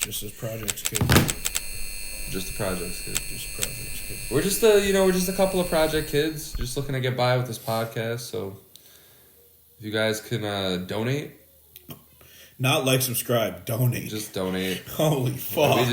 Just as projects kid. Just the projects kid. Just projects kid. We're just a couple of project kids, just looking to get by with this podcast. So, if you guys can donate, not like, subscribe, donate. Just donate. Holy fuck!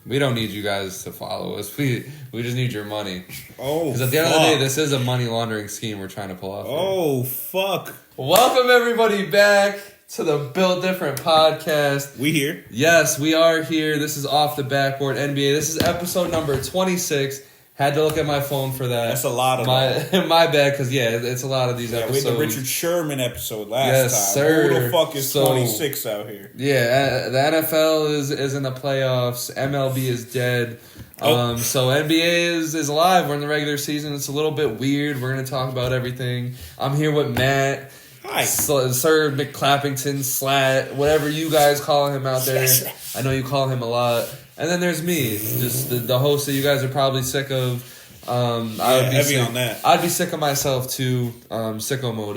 We don't need you guys to follow us. We just need your money. Oh, because at the end of the day, this is a money laundering scheme we're trying to pull off. Oh, fuck! Welcome everybody back to the Built Different podcast. We here? Yes, we are here. This is Off the Backboard NBA. This is episode number 26. Had to look at my phone for that. That's a lot of my bad, because it's a lot of these episodes. We had the Richard Sherman episode last time. Yes, sir. Who the fuck is 26 out here? Yeah, the NFL is in the playoffs. MLB is dead. So NBA is alive. We're in the regular season. It's a little bit weird. We're going to talk about everything. I'm here with Matt. Hi. Sir McClappington, Slat, whatever you guys call him out there. I know you call him a lot. And then there's me, just the host that you guys are probably sick of. I would be heavy sick, on that. I'd be sick of myself too. Sicko mode.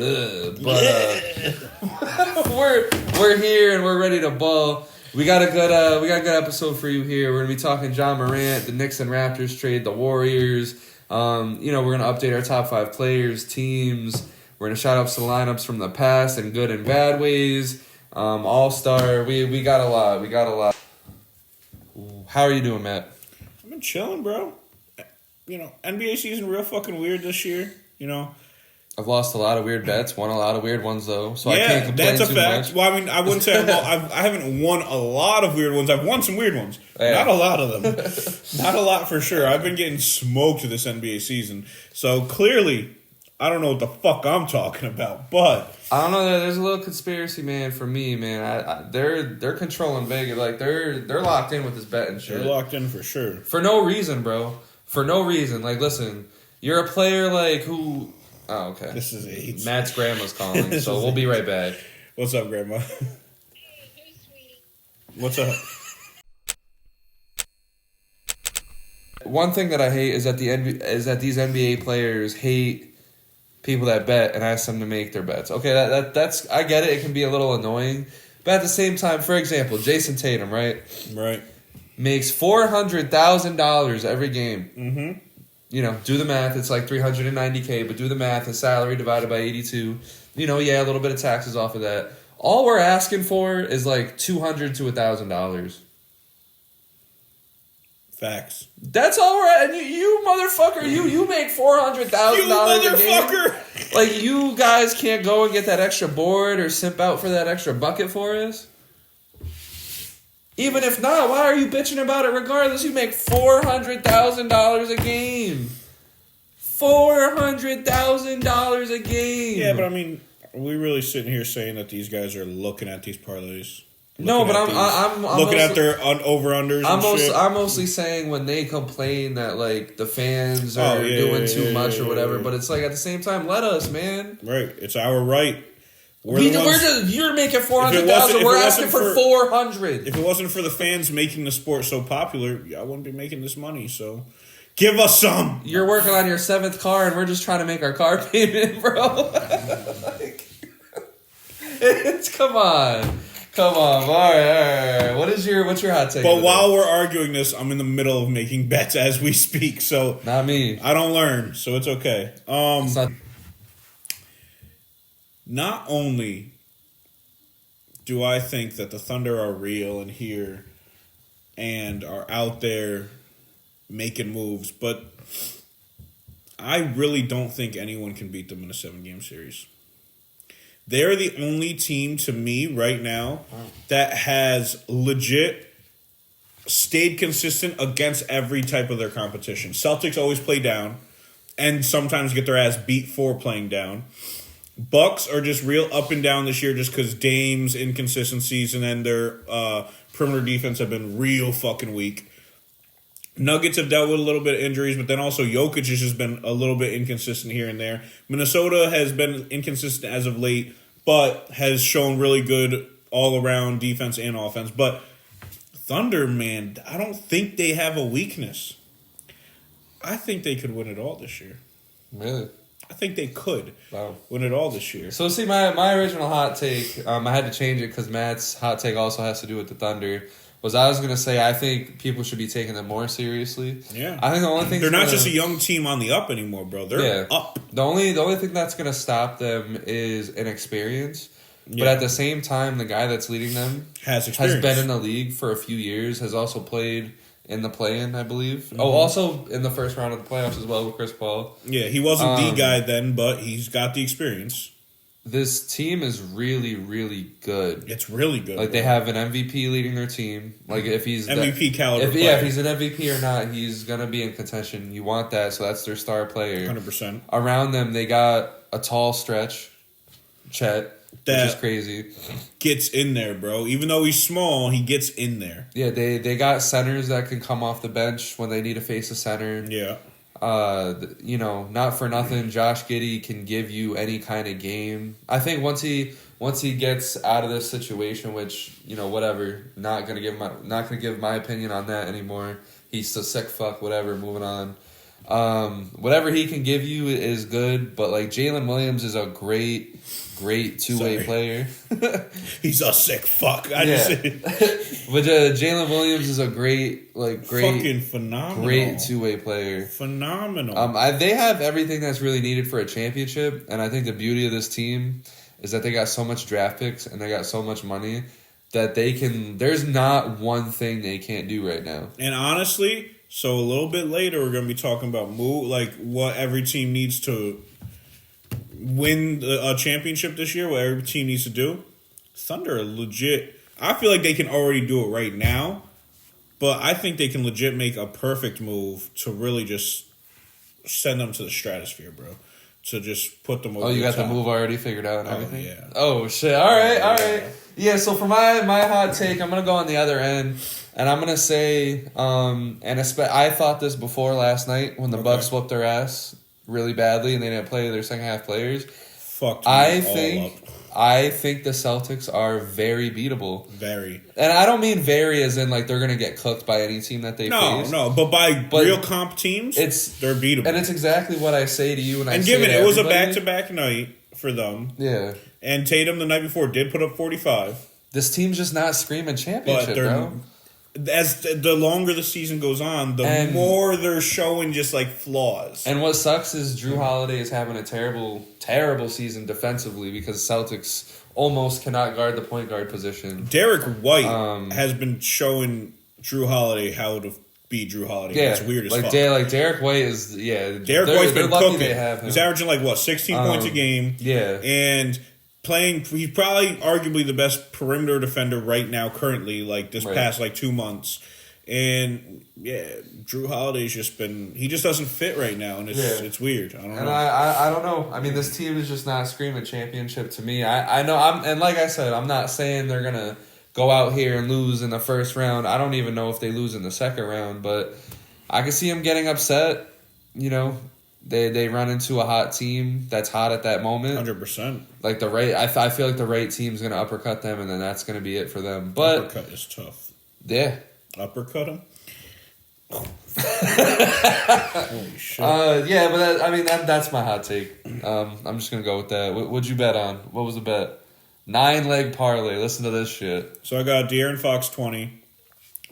We're here and we're ready to ball. We got a good episode for you here. We're gonna be talking Ja Morant, the Knicks and Raptors trade, the Warriors. We're gonna update our top 5 players, teams. We're gonna shout out some lineups from the past in good and bad ways. All-star. We got a lot. How are you doing, Matt? I've been chilling, bro. NBA season real fucking weird this year. I've lost a lot of weird bets, won a lot of weird ones though, so I can't complain that's a too fact. much. Well, I mean, I wouldn't say I haven't won a lot of weird ones. I've won some weird ones. Yeah. Not a lot of them. Not a lot for sure. I've been getting smoked this NBA season. So clearly, I don't know what the fuck I'm talking about, but I don't know. There's a little conspiracy, man. For me, man, they're controlling Vegas. Like they're locked in with this bet and shit. They're locked in for sure. For no reason, bro. For no reason. Like, listen, you're a player like who. Oh, okay. This is AIDS. Matt's grandma's calling, so we'll be right back. What's up, Grandma? Hey, sweetie. What's up? One thing that I hate is that these NBA players hate people that bet and ask them to make their bets. Okay, that's I get it. It can be a little annoying, but at the same time, for example, Jason Tatum, right, makes $400,000 every game. Mm-hmm. Do the math. It's like $390K, but do the math. His salary divided by 82. A little bit of taxes off of that. All we're asking for is like $200 to $1,000. Facts. That's all we're at. And you motherfucker, you make $400,000 a game. Like, you guys can't go and get that extra board or simp out for that extra bucket for us? Even if not, why are you bitching about it regardless? You make $400,000 a game. $400,000 a game. Yeah, but I mean, are we really sitting here saying that these guys are looking at these parlays? No, but I'm looking at their over-unders and shit. I'm mostly saying when they complain that, like, the fans are doing too much or whatever, but it's like, at the same time, let us, man. Right. It's our right. You're making $400,000. We're asking for $400,000. If it wasn't for the fans making the sport so popular, I wouldn't be making this money. So, give us some. You're working on your 7th car, and we're just trying to make our car payment, bro. Come on. All right. What's your hot take? But while we're arguing this, I'm in the middle of making bets as we speak. So not me. I don't learn, so it's okay. Not only do I think that the Thunder are real and here and are out there making moves, but I really don't think anyone can beat them in a 7-game series. They're the only team to me right now that has legit stayed consistent against every type of their competition. Celtics always play down and sometimes get their ass beat for playing down. Bucks are just real up and down this year just because Dame's inconsistencies and then their perimeter defense have been real fucking weak. Nuggets have dealt with a little bit of injuries, but then also Jokic has just been a little bit inconsistent here and there. Minnesota has been inconsistent as of late, but has shown really good all-around defense and offense. But Thunder, man, I don't think they have a weakness. I think they could win it all this year. Really? I think they could win it all this year. So, see, my original hot take, I had to change it because Matt's hot take also has to do with the Thunder. was I was going to say I think people should be taking them more seriously. Yeah. I think the only thing they're not just a young team on the up anymore, bro. They're up. The only thing that's going to stop them is inexperience. Yeah. But at the same time, the guy that's leading them has been in the league for a few years, has also played in the play-in, I believe. Mm-hmm. Oh, also in the first round of the playoffs as well with Chris Paul. Yeah, he wasn't the guy then, but he's got the experience. This team is really, really good. It's really good. Like, they have an MVP leading their team. Like, if he's MVP caliber player. If he's an MVP or not, he's going to be in contention. You want that, so that's their star player. 100%. Around them, they got a tall stretch, Chet. Which is crazy. Gets in there, bro. Even though he's small, he gets in there. Yeah, they got centers that can come off the bench when they need to face a center. Yeah. Not for nothing, Josh Giddey can give you any kind of game. I think once he gets out of this situation, which, whatever, not gonna give my opinion on that anymore. He's a sick fuck, whatever, moving on. Whatever he can give you is good, but like Jalen Williams is a great two-way player. He's a sick fuck. But Jalen Williams is a great fucking phenomenal, great two-way player. Phenomenal. They have everything that's really needed for a championship, and I think the beauty of this team is that they got so much draft picks and they got so much money that they can. There's not one thing they can't do right now. And honestly, so a little bit later we're gonna be talking about what every team needs to win a championship this year, what every team needs to do. Thunder are legit. I feel like they can already do it right now, but I think they can legit make a perfect move to really just send them to the stratosphere, bro. To just put them over. Oh, you got top. the move already figured out and everything? Yeah. Oh, shit. All right. Yeah, so for my hot take, I'm going to go on the other end, and I'm going to say, I thought this before last night when the Bucks whooped their ass really badly and they didn't play their second half players. I think the Celtics are very beatable. Very. And I don't mean very as in like they're going to get cooked by any team that they face. No, but by real comp teams, they're beatable. And it's exactly what I say to you when I say and given it was a back-to-back night for them. Yeah. And Tatum the night before did put up 45. This team's just not screaming championship, bro. As the longer the season goes on, the more they're showing just like flaws. And what sucks is Drew Holiday is having a terrible, terrible season defensively because Celtics almost cannot guard the point guard position. Derek White has been showing Drew Holiday how to be Drew Holiday. Yeah, it's weird as fuck. Derek White is Derek White's been cooking. He's averaging 16 points a game. Yeah, and he's probably arguably the best perimeter defender right now currently, past 2 months. And Drew Holiday's he just doesn't fit right now, and it's weird. I don't know. I don't know. I mean, this team is just not screaming championship to me. I know and like I said, I'm not saying they're gonna go out here and lose in the first round. I don't even know if they lose in the second round, but I can see them getting upset. They run into a hot team that's hot at that moment. 100%. I feel like the right team's going to uppercut them, and then that's going to be it for them. But uppercut is tough. Yeah. Uppercut them? Holy shit. But that's my hot take. I'm just going to go with that. What'd you bet on? What was the bet? 9-leg parlay. Listen to this shit. So I got De'Aaron Fox 20.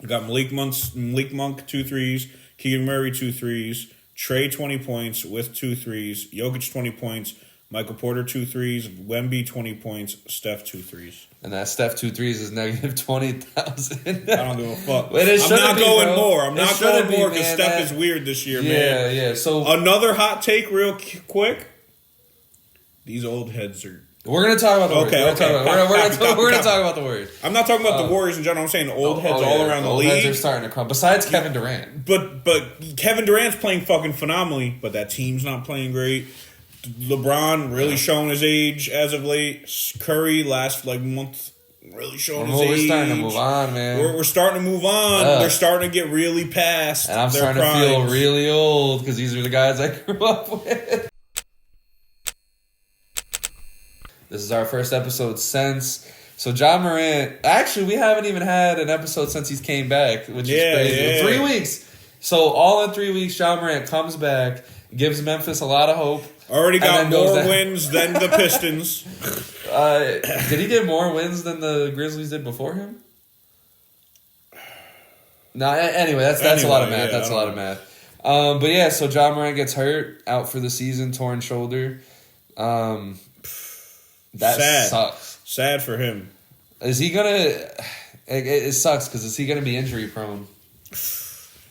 I got Malik Monk 2 threes. Keegan Murray 2 threes. Trey 20 points with 2 threes. Jokic 20 points. Michael Porter 2 threes. Wemby 20 points. Steph 2 threes. And that Steph 2 threes is negative 20,000. I don't give a fuck. I'm not going more. I'm not going more because Steph is weird this year, man. Yeah. So another hot take, real quick. These old heads are. We're gonna talk about the Warriors. We're gonna talk about the Warriors. I'm not talking about the Warriors in general. I'm saying old heads all around the league. Old heads are starting to crumble. Besides Kevin Durant, but Kevin Durant's playing fucking phenomenally. But that team's not playing great. LeBron really showing his age as of late. Curry last month really showing his age. We're starting to move on, man. We're starting to move on. They're starting to get really past. And I'm starting to feel really old because these are the guys I grew up with. This is our first episode since. So Ja Morant, actually we haven't even had an episode since he's came back, which is crazy. Yeah. 3 weeks. So all in 3 weeks, Ja Morant comes back, gives Memphis a lot of hope. Already got more wins than the Pistons. Did he get more wins than the Grizzlies did before him? No, anyway, that's a lot of math. Yeah, That's a lot of math. But yeah, so Ja Morant gets hurt, out for the season, torn shoulder. That Sad. sucks. Sad for him. Is he gonna? It sucks because is he gonna be injury prone?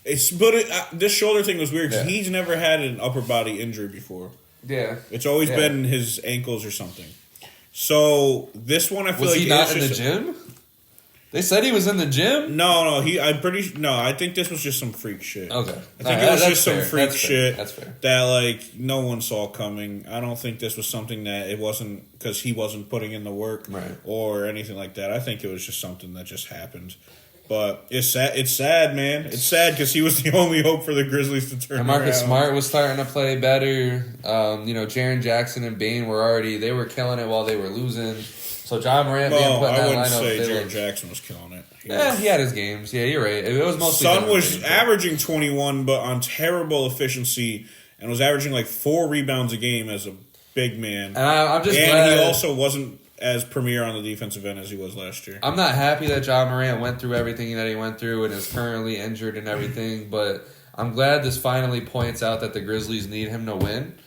This shoulder thing was weird because Yeah. he's never had an upper body injury before. Yeah, It's always been his ankles or something. So this one, I feel was like he not in the gym? They said he was in the gym. No. I think this was just some freak shit. Okay, I think it was just some freak shit. That's fair. That like no one saw coming. I don't think this was something that it wasn't because he wasn't putting in the work or anything like that. I think it was just something that just happened. But it's sad. It's sad, man. It's sad because he was the only hope for the Grizzlies to turn And Marcus around. Smart was starting to play better. Jaren Jackson and Bane they were killing it while they were losing. So Ja Morant being put in I that wouldn't lineup. say Jaren Jackson was killing it. He had his games. Yeah, you're right. It was mostly Son was averaging 21, but on terrible efficiency, and was averaging like 4 rebounds a game as a big man. And I'm just and glad he also wasn't as premier on the defensive end as he was last year. I'm not happy that Ja Morant went through everything that he went through and is currently injured and everything, but I'm glad this finally points out that the Grizzlies need him to win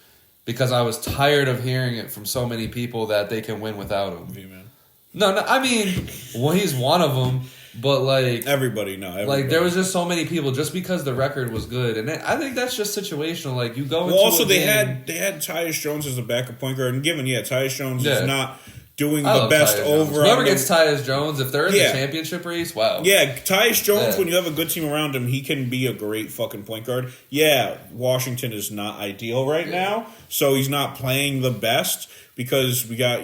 because I was tired of hearing it from so many people that they can win without him. Man. No, I mean, well, he's one of them, but like everybody. Like there was just so many people just because the record was good, and I think that's just situational. Like you go into also they had Tyus Jones as a backup point guard, and given Tyus Jones is not doing I the best Tyus over. Jones. Whoever gets Tyus Jones, if they're in the championship race, wow. Yeah, Tyus Jones, when you have a good team around him, he can be a great fucking point guard. Yeah, Washington is not ideal right now, so he's not playing the best because we got,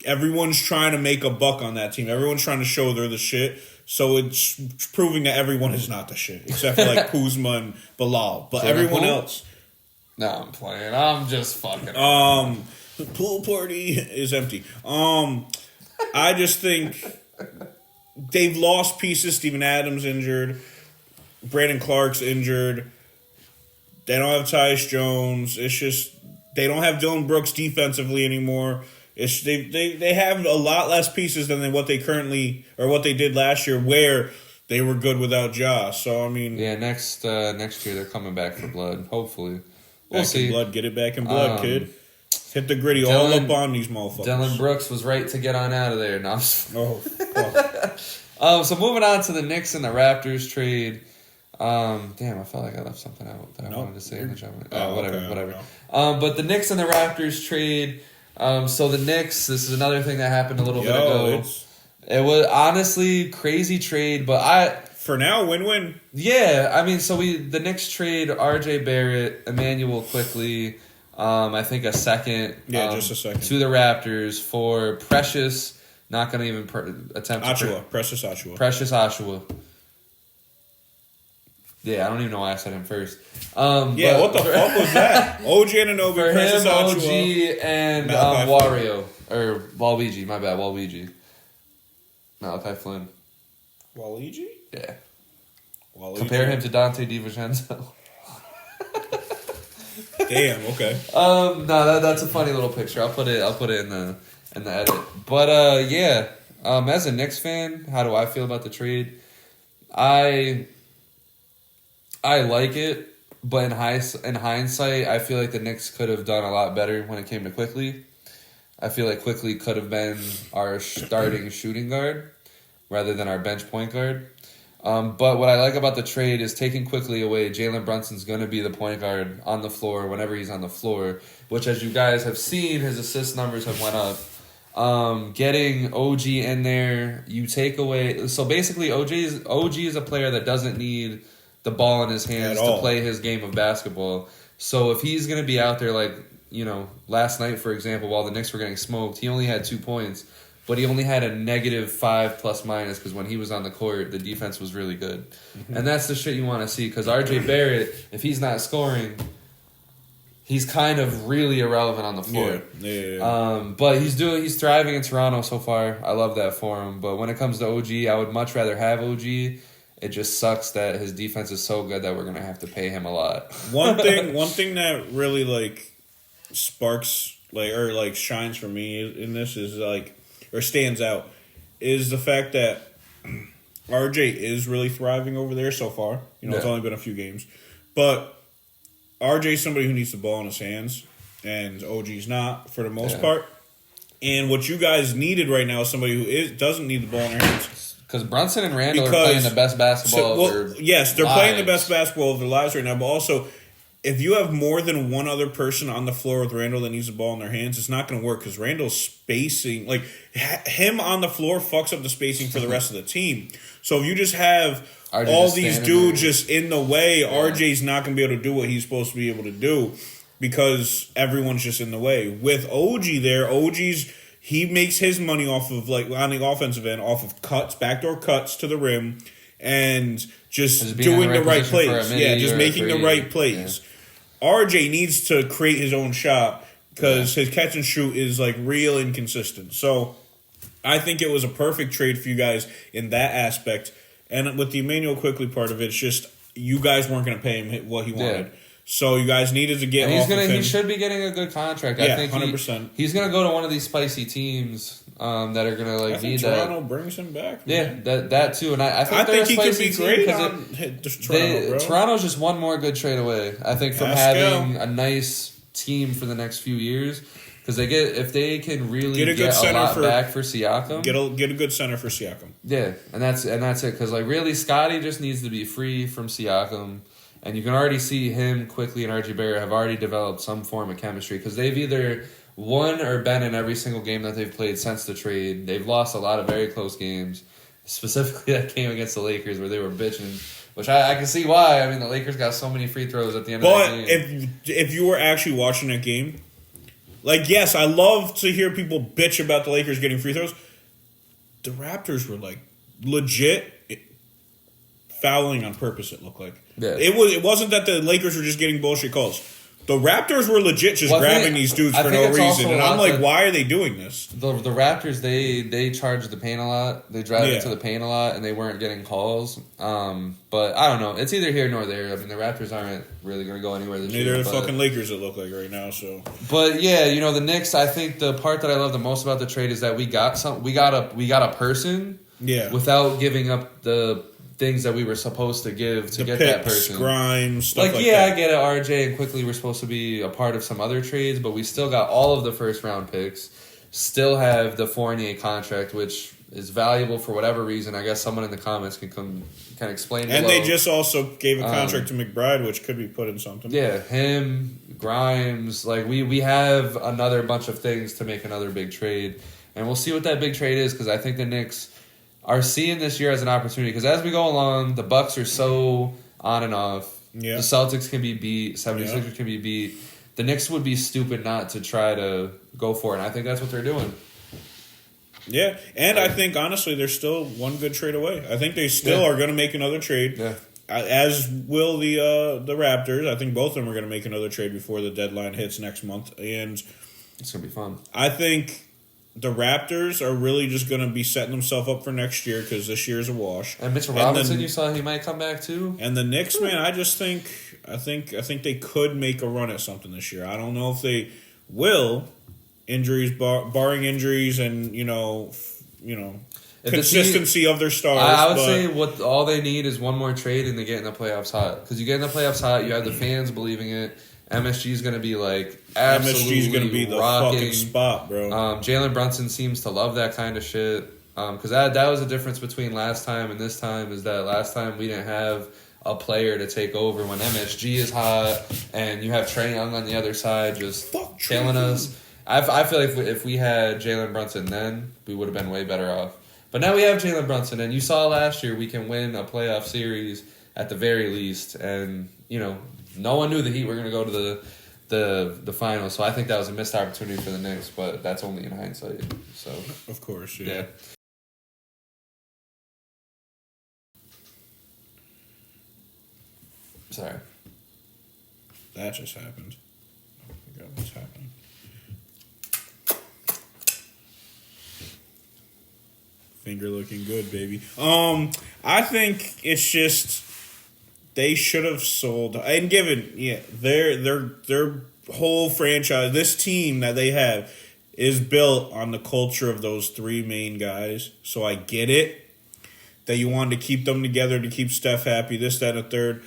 everyone's trying to make a buck on that team. Everyone's trying to show they're the shit. So it's proving that everyone is not the shit, except for like Kuzma and Bilal. But everyone else. No, I'm playing. I'm just fucking. The pool party is empty. I just think they've lost pieces. Steven Adams injured. Brandon Clark's injured. They don't have Tyus Jones. It's just they don't have Dylan Brooks defensively anymore. It's they have a lot less pieces than what they currently or what they did last year, where they were good without Ja. So I mean, next year they're coming back for blood. Hopefully, we'll see. Blood, get it back in blood, kid. Hit the gritty all up on these motherfuckers. Dylan Brooks was right to get on out of there. No. So moving on to the Knicks and the Raptors trade. Damn, I felt like I left something out that I wanted to say in the judgment. Whatever. But the Knicks and the Raptors trade. So the Knicks, this is another thing that happened a little bit ago. It was honestly crazy trade, but for now win-win. Yeah, I mean, the Knicks trade R.J. Barrett, Emmanuel Quickly, I think a second. Just a second to the Raptors for Precious. Not going to even attempt Precious Achiuwa. Precious Achiuwa. Yeah, I don't even know why I said him first. What the fuck was that? OG Anunoby, for Precious him, Achiuwa. OG and Wario. Or Waluigi, my bad, Waluigi. Malachi Flynn. Waluigi? Yeah. Waluigi. Compare him to Dante DiVincenzo. Damn, okay. That's a funny little picture. I'll put it in the edit. But as a Knicks fan, how do I feel about the trade? I like it, but in hindsight, I feel like the Knicks could have done a lot better when it came to Quickly. I feel like Quickly could have been our starting shooting guard rather than our bench point guard. But what I like about the trade is taking Quickly away. Jalen Brunson's going to be the point guard on the floor whenever he's on the floor, which, as you guys have seen, his assist numbers have went up. Getting OG in there, you take away. So basically, OG is a player that doesn't need the ball in his hands to play his game of basketball. So if he's going to be out there last night, for example, while the Knicks were getting smoked, he only had 2 points, but he only had a -5 ± because when he was on the court, the defense was really good. Mm-hmm. And that's the shit you want to see because RJ Barrett, if he's not scoring, he's kind of really irrelevant on the floor. Yeah. But he's thriving in Toronto so far. I love that for him. But when it comes to OG, I would much rather have OG. It just sucks that his defense is so good that we're gonna have to pay him a lot. One thing that really sparks or shines for me in this is or stands out is the fact that RJ is really thriving over there so far. It's Yeah. only been a few games. But RJ is somebody who needs the ball in his hands, and OG's not for the most part. And what you guys needed right now is somebody who doesn't need the ball in their hands. Because Brunson and Randall are playing the best basketball of their yes, they're lives. playing the best basketball of their lives right now. But also, if you have more than one other person on the floor with Randall that needs the ball in their hands, it's not going to work because Randall's spacing, like him on the floor, fucks up the spacing for the rest of the team. So if you just have RJ all just these standing dudes there. just in the way, RJ's not going to be able to do what he's supposed to be able to do because everyone's just in the way. With OG there, he makes his money off of, like, on the offensive end, off of cuts, backdoor cuts to the rim, and just doing the right plays. Yeah, just making the right plays. Yeah. RJ needs to create his own shot because his catch and shoot is, like, real inconsistent. So I think it was a perfect trade for you guys in that aspect. And with the Emmanuel Quickley part of it, it's just you guys weren't going to pay him what he wanted. Yeah. So you guys needed to get off of him. He should be getting a good contract. Yeah, I think 100%. He's going to go to one of these spicy teams that are going to like need that. Toronto brings him back. Man. Yeah, that too. And I think he could be great on Toronto, bro. Toronto's just one more good trade away. I think from having a nice team for the next few years. Because if they can really get a lot back for Siakam, get a good center for Siakam. Yeah, and that's it. Because like really, Scotty just needs to be free from Siakam, and you can already see him Quickly and RJ Barrett have already developed some form of chemistry because they've either won or been in every single game that they've played since the trade. They've lost a lot of very close games, specifically that game against the Lakers where they were bitching. Which I can see why. I mean, the Lakers got so many free throws at the end of that game. But if you were actually watching that game. Like, yes, I love to hear people bitch about the Lakers getting free throws. The Raptors were, like, legit fouling on purpose, it looked like. Yeah. It wasn't that the Lakers were just getting bullshit calls. The Raptors were legit just grabbing these dudes for no reason. And I'm like, why are they doing this? The Raptors, they charged the paint a lot. They drive into the paint a lot, and they weren't getting calls. But I don't know. It's either here nor there. I mean, the Raptors aren't really going to go anywhere this year. Neither the fucking Lakers it look like right now. So, but yeah, the Knicks. I think the part that I love the most about the trade is that we got a person. Yeah. Without giving up the things that we were supposed to give to get that person. Grimes, stuff like that. I get it. RJ and Quickly were supposed to be a part of some other trades, but we still got all of the first round picks. Still have the Fournier contract, which is valuable for whatever reason. I guess someone in the comments can explain. And they just also gave a contract to McBride, which could be put in something. Yeah, him, Grimes. Like we have another bunch of things to make another big trade, and we'll see what that big trade is because I think the Knicks are seeing this year as an opportunity because as we go along, the Bucks are so on and off. Yeah. The Celtics can be beat. 76ers can be beat. The Knicks would be stupid not to try to go for it, and I think that's what they're doing. Yeah, and I think, honestly, they're still one good trade away. I think they still are going to make another trade, as will the Raptors. I think both of them are going to make another trade before the deadline hits next month, and it's going to be fun. I think the Raptors are really just going to be setting themselves up for next year because this year's a wash. And Mitchell Robinson, you saw he might come back too. And the Knicks, man, I think they could make a run at something this year. I don't know if they will. Injuries, barring injuries, and consistency of their stars. I would say what all they need is one more trade, and they get in the playoffs hot. Because you get in the playoffs hot, you have the fans believing it. MSG is going to be like absolutely MSG is going to be the rocking. Fucking spot, bro. Jalen Brunson seems to love that kind of shit. Because that was the difference between last time and this time is that last time we didn't have a player to take over when MSG is hot, and you have Trae Young on the other side just killing us. I feel like if we had Jalen Brunson then, we would have been way better off. But now we have Jalen Brunson, and you saw last year we can win a playoff series at the very least. And, no one knew the Heat were going to go to the finals. So I think that was a missed opportunity for the Knicks, but that's only in hindsight. So of course, yeah. Sorry. That just happened. Oh my God, what's happening? Finger looking good, baby. I think it's just they should have sold and given their whole franchise, this team that they have is built on the culture of those three main guys. So I get it. that you wanted to keep them together to keep Steph happy, this, that, and a third.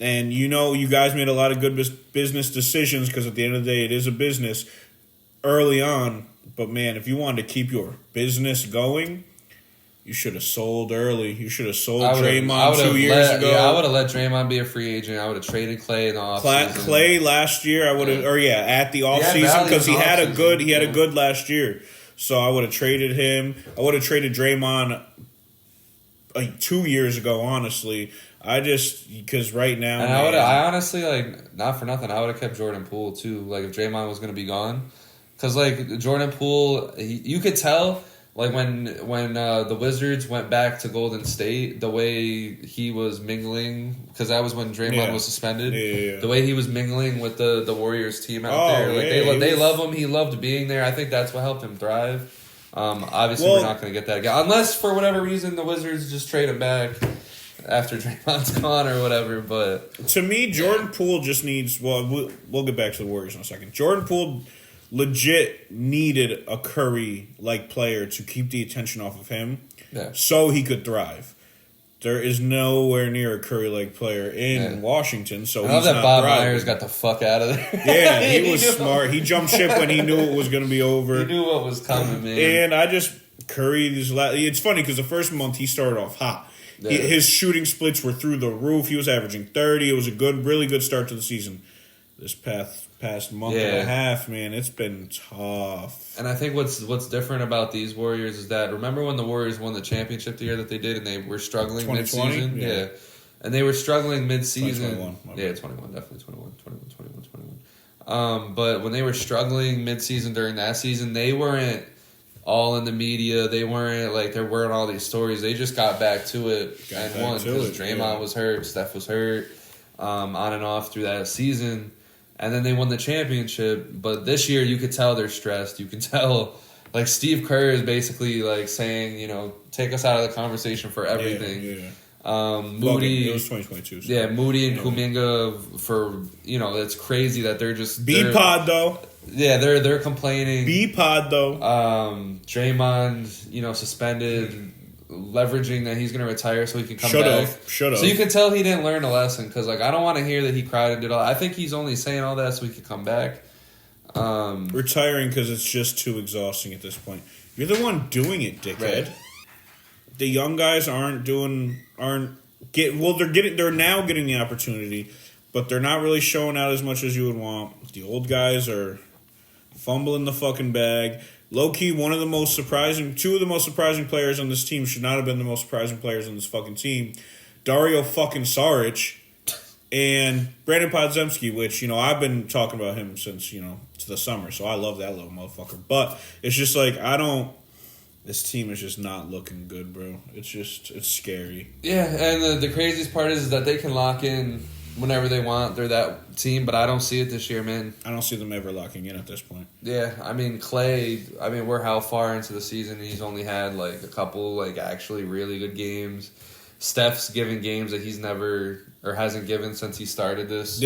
And you guys made a lot of good business decisions because at the end of the day, it is a business early on. But, man, if you wanted to keep your business going, you should have sold early. You should have sold Draymond 2 years ago. Yeah, I would have let Draymond be a free agent. I would have traded Clay in the offseason. Clay last year, I would have, at the offseason because he had a good last year. So I would have traded him. I would have traded Draymond 2 years ago, honestly. Because right now. And I honestly, not for nothing, I would have kept Jordan Poole too. Like, if Draymond was going to be gone. Because, Jordan Poole, you could tell, when the Wizards went back to Golden State, the way he was mingling, because that was when Draymond was suspended. Yeah. The way he was mingling with the Warriors team out there. They love him. He loved being there. I think that's what helped him thrive. Obviously, we're not going to get that again. Unless, for whatever reason, the Wizards just trade him back after Draymond's gone or whatever. But to me, Jordan Poole just needs... Well, we'll get back to the Warriors in a second. Jordan Poole legit needed a Curry-like player to keep the attention off of him so he could thrive. There is nowhere near a Curry-like player in Washington, so I love he's that not Bob thriving. Myers got the fuck out of there. Yeah, he was smart. He jumped ship when he knew it was going to be over. He knew what was coming, man. And Curry, it's funny because the first month he started off hot. Yeah. His shooting splits were through the roof. He was averaging 30. It was a really good start to the season. This past month and a half, man, it's been tough. And I think what's different about these Warriors is that, remember when the Warriors won the championship the year that they did and they were struggling mid-season? Yeah. And they were struggling mid-season. 21, definitely 21. But when they were struggling mid-season during that season, they weren't all in the media. They weren't there weren't all these stories. They just got back to it and won because Draymond was hurt, Steph was hurt, on and off through that season. And then they won the championship. But this year, you could tell they're stressed. You can tell, Steve Kerr is basically, saying, take us out of the conversation for everything. Yeah. Moody. It was 2022. So. Yeah, Moody and Kuminga for, it's crazy that they're just... B-Pod, though. Yeah, they're complaining. B-Pod, though. Draymond, suspended... leveraging that he's going to retire so he can come back. Should have. So you can tell he didn't learn a lesson because, I don't want to hear that he cried and did all. I think he's only saying all that so he could come back. Retiring because it's just too exhausting at this point. You're the one doing it, dickhead. Right. The young guys they're now getting the opportunity, but they're not really showing out as much as you would want. The old guys are fumbling the fucking bag. Low-key, two of the most surprising players on this team should not have been the most surprising players on this fucking team. Dario fucking Saric and Brandon Podziemski, which, I've been talking about him since, to the summer, so I love that little motherfucker. But it's just this team is just not looking good, bro. It's scary. Yeah, and the craziest part is that they can lock in whenever they want. They're that team, but I don't see it this year, man. I don't see them ever locking in at this point. Yeah, Clay, we're how far into the season? He's only had, a couple, actually really good games. Steph's given games that he's never, or hasn't given since he started this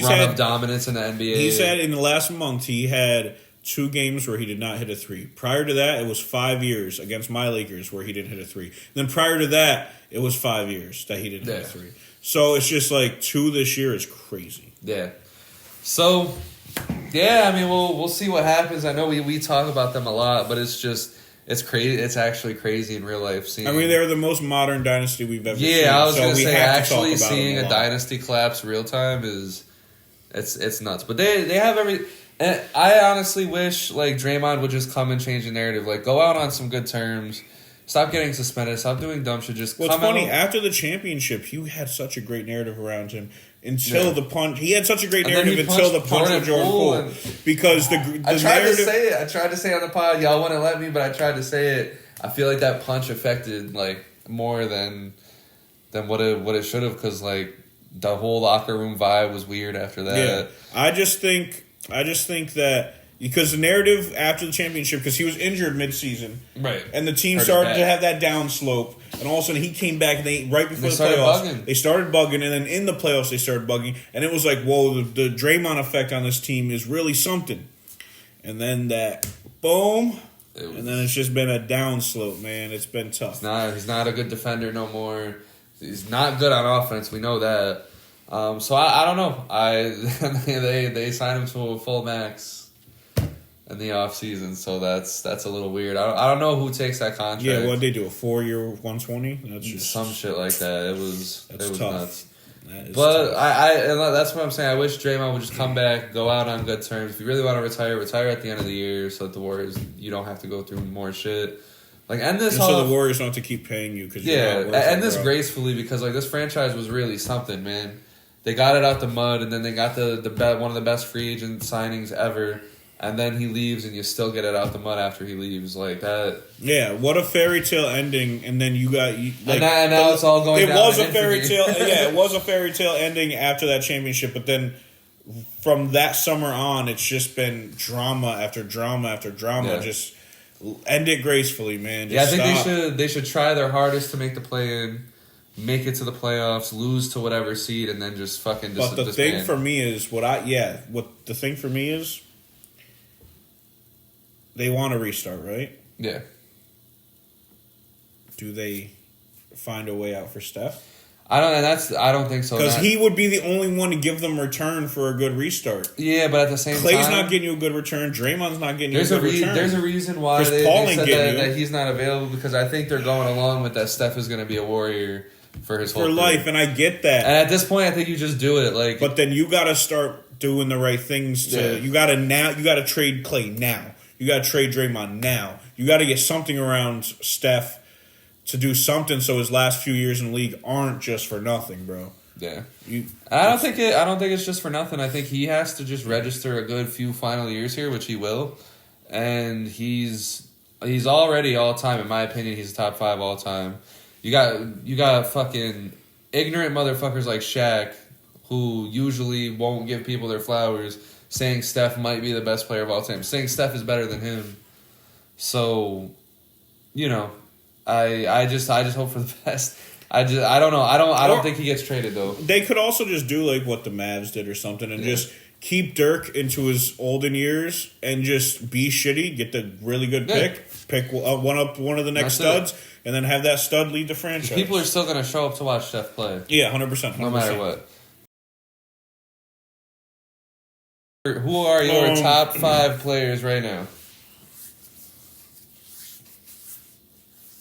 run of dominance in the NBA. He said in the last month he had 2 games where he did not hit a 3. Prior to that, it was 5 years against my Lakers where he didn't hit a 3. Then prior to that, it was 5 years that he didn't hit a 3. So it's just 2 this year is crazy. Yeah. So, we'll see what happens. I know we talk about them a lot, but it's crazy. It's actually crazy in real life. They're the most modern dynasty we've ever seen. Yeah, I was going to say, actually seeing a dynasty collapse real time it's nuts. But they have every... And I honestly wish, Draymond would just come and change the narrative. Go out on some good terms. Stop getting suspended. Stop doing dumb shit. Just come out. It's funny. After the championship, he had such a great narrative around him until the punch. He had such a great narrative until the punch with Jordan Poole. Because the I tried to say it. I tried to say it on the pod. Y'all wouldn't let me, but I tried to say it. I feel like that punch affected more than what it should have because the whole locker room vibe was weird after that. Yeah, I just think that. Because the narrative after the championship, because he was injured mid-season, right, and the team started to have that down slope, and all of a sudden he came back, and right before the playoffs, they started bugging, and then in the playoffs they started bugging, and it was whoa, the Draymond effect on this team is really something. And then that, boom, And then it's just been a downslope, man. It's been tough. He's not a good defender no more. He's not good on offense. We know that. So I don't know. They signed him to a full max in the offseason, so that's a little weird. I don't know who takes that contract. Yeah, what they do, a 4-year 120? That's just some shit like that. It was tough. Nuts. But that's what I'm saying. I wish Draymond would just come back, go out on good terms. If you really want to retire at the end of the year, so that the Warriors, you don't have to go through more shit. Like, end this. So the Warriors don't have to keep paying you because end this gracefully, because like this franchise was really something, man. They got it out the mud, and then they got one of the best free agent signings ever. And then he leaves, and you still get it out the mud after he leaves, like that. Yeah, what a fairy tale ending, and then you got like, and now it's all going. It was a fairy tale. Yeah, it was a fairy tale ending after that championship, but then from that summer on, it's just been drama after drama after drama. Yeah. Just end it gracefully, man. Just I think they should try their hardest to make the play-in, make it to the playoffs, lose to whatever seed, and then just fucking. But the thing for me is they want to restart, right? Yeah. Do they find a way out for Steph? I don't think so. Because he would be the only one to give them return for a good restart. Yeah, but at the same time, Clay's not getting you a good return. Draymond's not getting you a good return. There's a reason why they said that he's not available, because I think they're going along with that Steph is going to be a Warrior for his whole life, and I get that. And at this point, I think you just do it. But then you got to start doing the right things. You got to trade Clay now. You got to trade Draymond now. You got to get something around Steph to do something so his last few years in the league aren't just for nothing, bro. Yeah. I don't think it's just for nothing. I think he has to just register a good few final years here, which he will. And he's already all time, in my opinion. He's top 5 all time. You got fucking ignorant motherfuckers like Shaq, who usually won't give people their flowers, saying Steph might be the best player of all time, saying Steph is better than him. So, I just hope for the best. I don't know. I don't think he gets traded though. They could also just do like what the Mavs did or something, and just keep Dirk into his olden years and just be shitty. Get the really good pick one of the next studs, and then have that stud lead the franchise. People are still gonna show up to watch Steph play. Yeah, 100%. No matter what. Who are your top 5 players right now?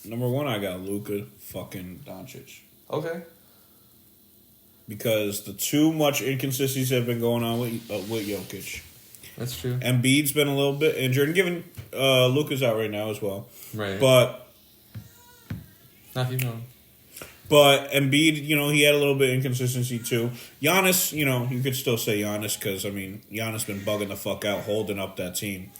Number 1, I got Luka fucking Doncic. Okay. Because the too much inconsistencies have been going on with Jokic. That's true. Embiid's been a little bit injured, and given Luka's out right now as well. Right. But Embiid, he had a little bit of inconsistency too. Giannis, you could still say Giannis because, Giannis been bugging the fuck out, holding up that team.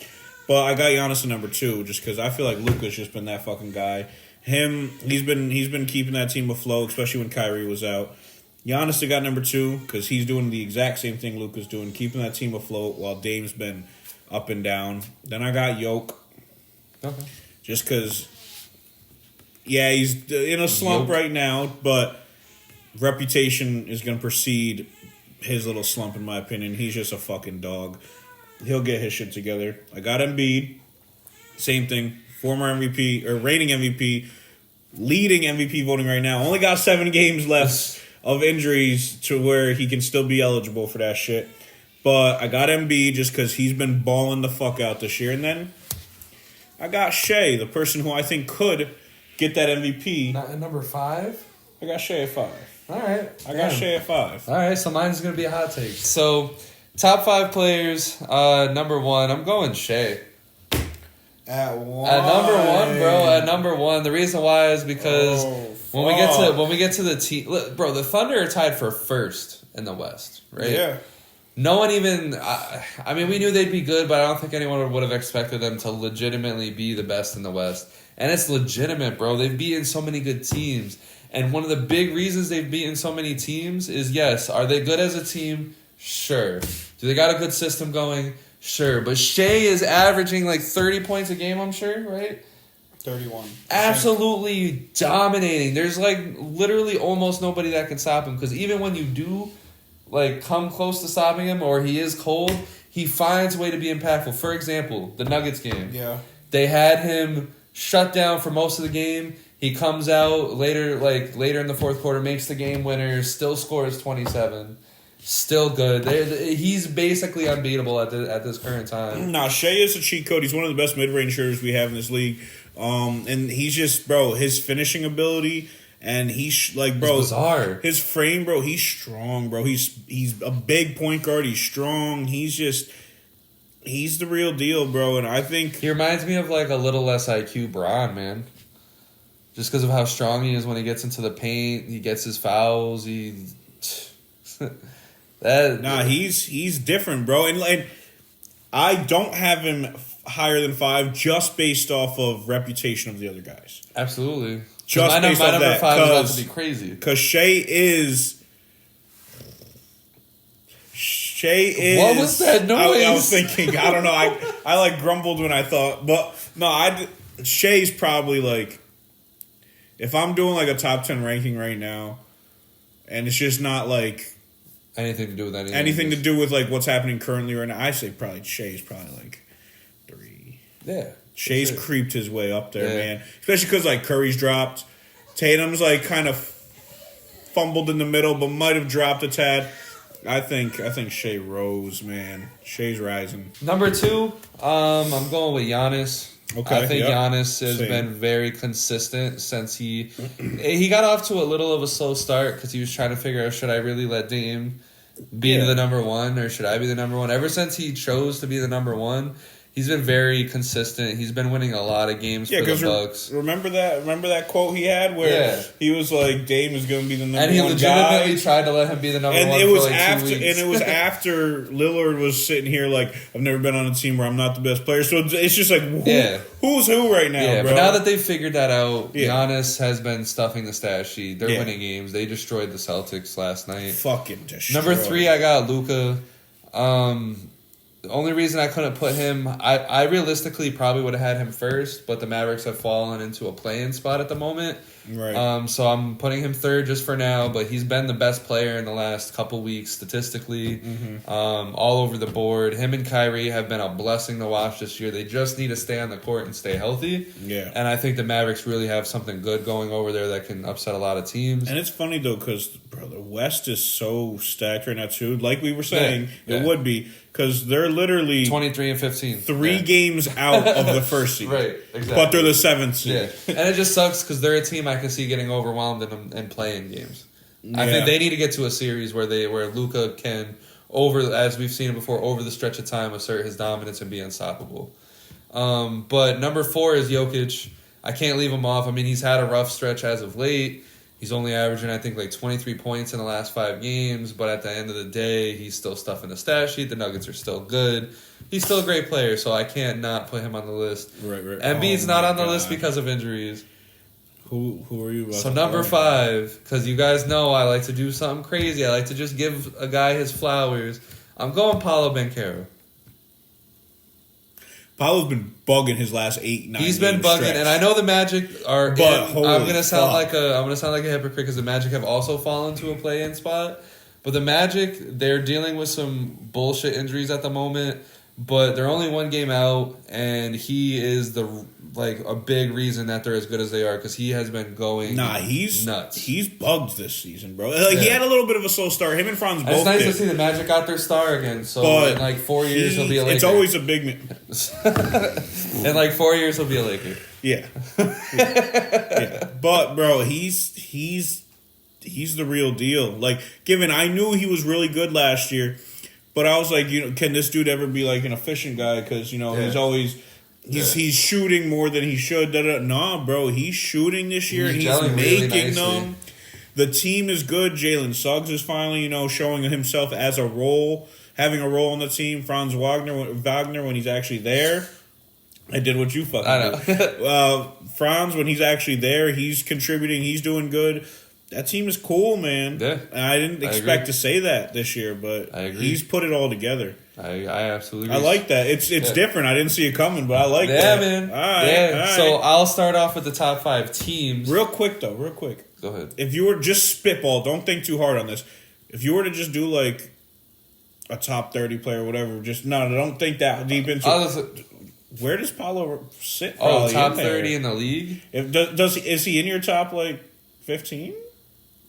But I got Giannis at number 2 just because I feel like Luka's just been that fucking guy. He's been keeping that team afloat, especially when Kyrie was out. Giannis, I got number 2 because he's doing the exact same thing Luka's doing, keeping that team afloat while Dame's been up and down. Then I got Jokic. Okay. Just because... Yeah, he's in a slump right now, but reputation is going to precede his little slump, in my opinion. He's just a fucking dog. He'll get his shit together. I got Embiid. Same thing. Former MVP, or reigning MVP, leading MVP voting right now. Only got 7 games left of injuries to where he can still be eligible for that shit. But I got Embiid just because he's been balling the fuck out this year. And then I got Shea, the person who I think could get that MVP. Not at number 5? I got Shea at 5. All right. I got Shea at 5. All right, so mine's going to be a hot take. So, top 5 players. Number 1, I'm going Shea. At 1. At number 1, bro. At number 1. The reason why is because when we get to the team, bro, the Thunder are tied for first in the West, right? Yeah. No one even. We knew they'd be good, but I don't think anyone would have expected them to legitimately be the best in the West. And it's legitimate, bro. They've beaten so many good teams. And one of the big reasons they've beaten so many teams is, yes, are they good as a team? Sure. Do they got a good system going? Sure. But Shea is averaging like 30 points a game, I'm sure, right? 31. Absolutely dominating. There's like literally almost nobody that can stop him. Because even when you do like come close to stopping him or he is cold, he finds a way to be impactful. For example, the Nuggets game. Yeah. They had him shut down for most of the game. He comes out later in the fourth quarter, makes the game winner, still scores 27. Still good. He's basically unbeatable at this current time. Nah, Shea is a cheat code. He's one of the best mid-range shooters we have in this league. And he's just, bro, his finishing ability, and he's like, bro, it's bizarre. His frame, bro, he's strong, bro. He's a big point guard. He's strong. He's the real deal, bro. And I think he reminds me of like a little less IQ Bron, man. Just because of how strong he is when he gets into the paint, he gets his fouls. He's different, bro. And I don't have him higher than 5 just based off of reputation of the other guys. Absolutely. Just my based off number that, 5 is about to be crazy. Because Shea is. What was that noise? I was thinking. I don't know. I like grumbled when I thought, but no. Shea's probably like. If I'm doing like a top 10 ranking right now, and it's just not like anything to do with anything. Anything to do with like what's happening currently right now, I say probably Shea's probably like 3. Yeah. Shea's creeped his way up there, man. Especially because like Curry's dropped. Tatum's like kind of fumbled in the middle, but might have dropped a tad. I think Shea rose, man. Shea's rising. Number 2, I'm going with Giannis. Okay, I think Giannis has been very consistent since he got off to a little of a slow start because he was trying to figure out, should I really let Dame be the number 1 or should I be the number 1? Ever since he chose to be the number 1, he's been very consistent. He's been winning a lot of games for the Bucks. Remember that quote he had where he was like, Dame is going to be the number 1 guy. And he legitimately tried to let him be the number 1 for like 2 weeks. And it was after Lillard was sitting here like, I've never been on a team where I'm not the best player. So it's just like, who's who right now, bro? But now that they've figured that out, Giannis has been stuffing the stat sheet. They're winning games. They destroyed the Celtics last night. Fucking destroyed. Number 3, I got Luka. The only reason I couldn't put him, I realistically probably would have had him first, but the Mavericks have fallen into a play-in spot at the moment. Right. So I'm putting him 3rd just for now, but he's been the best player in the last couple weeks statistically, all over the board. Him and Kyrie have been a blessing to watch this year. They just need to stay on the court and stay healthy. Yeah. And I think the Mavericks really have something good going over there that can upset a lot of teams. And it's funny, though, because, bro, the West is so stacked right now, too. Like we were saying, it would be. Because they're literally 23 and 15, 3 games out of the first seed, right? Exactly. But they're the 7th seed. Yeah, and it just sucks because they're a team I can see getting overwhelmed and playing games. I think they need to get to a series where Luka can as we've seen before, over the stretch of time, assert his dominance and be unstoppable. But number 4 is Jokic. I can't leave him off. I mean, he's had a rough stretch as of late. He's only averaging, I think, like 23 points in the last 5 games. But at the end of the day, he's still stuffing the stat sheet. The Nuggets are still good. He's still a great player, so I can't not put him on the list. Right. Embiid's not on the list because of injuries. Who are you about So number 5, because you guys know I like to do something crazy. I like to just give a guy his flowers. I'm going Paolo Banchero. Paolo's been bugging his last 8-9 He's been bugging, stretch. and I know the Magic are. But I'm gonna sound like a hypocrite because the Magic have also fallen to a play-in spot. But the Magic, they're dealing with some bullshit injuries at the moment. But they're only 1 game out, and he is a big reason that they're as good as they are because he has been going. He's nuts. He's bugged this season, bro. He had a little bit of a slow start. Him and Franz both. It's nice did. to see the Magic got their star again. So in 4 years he'll be a Laker. It's always a big man. In 4 years he'll be a Laker. Yeah. But bro, he's the real deal. Like, I knew he was really good last year, but I was like, can this dude ever be like an efficient guy? Because he's always. He's shooting more than he should. Nah, bro, he's shooting this year and he's making really them. The team is good. Jalen Suggs is finally, showing himself as a role, having a role on the team. Franz Wagner when he's actually there. I did what you fucking did. Franz, when he's actually there, he's contributing. He's doing good. That team is cool, man. Yeah, and I didn't expect to say that this year, but I agree. He's put it all together. I absolutely agree. I like that. It's different. I didn't see it coming, but I like that. Yeah, man. All right. So I'll start off with the top 5 teams. Real quick. Go ahead. If you were just spitball, don't think too hard on this. If you were to just do like a top 30 player, whatever, don't think that deep into it. Where does Paolo sit? Oh, Probably top in there. 30 in the league? Is he in your top, 15?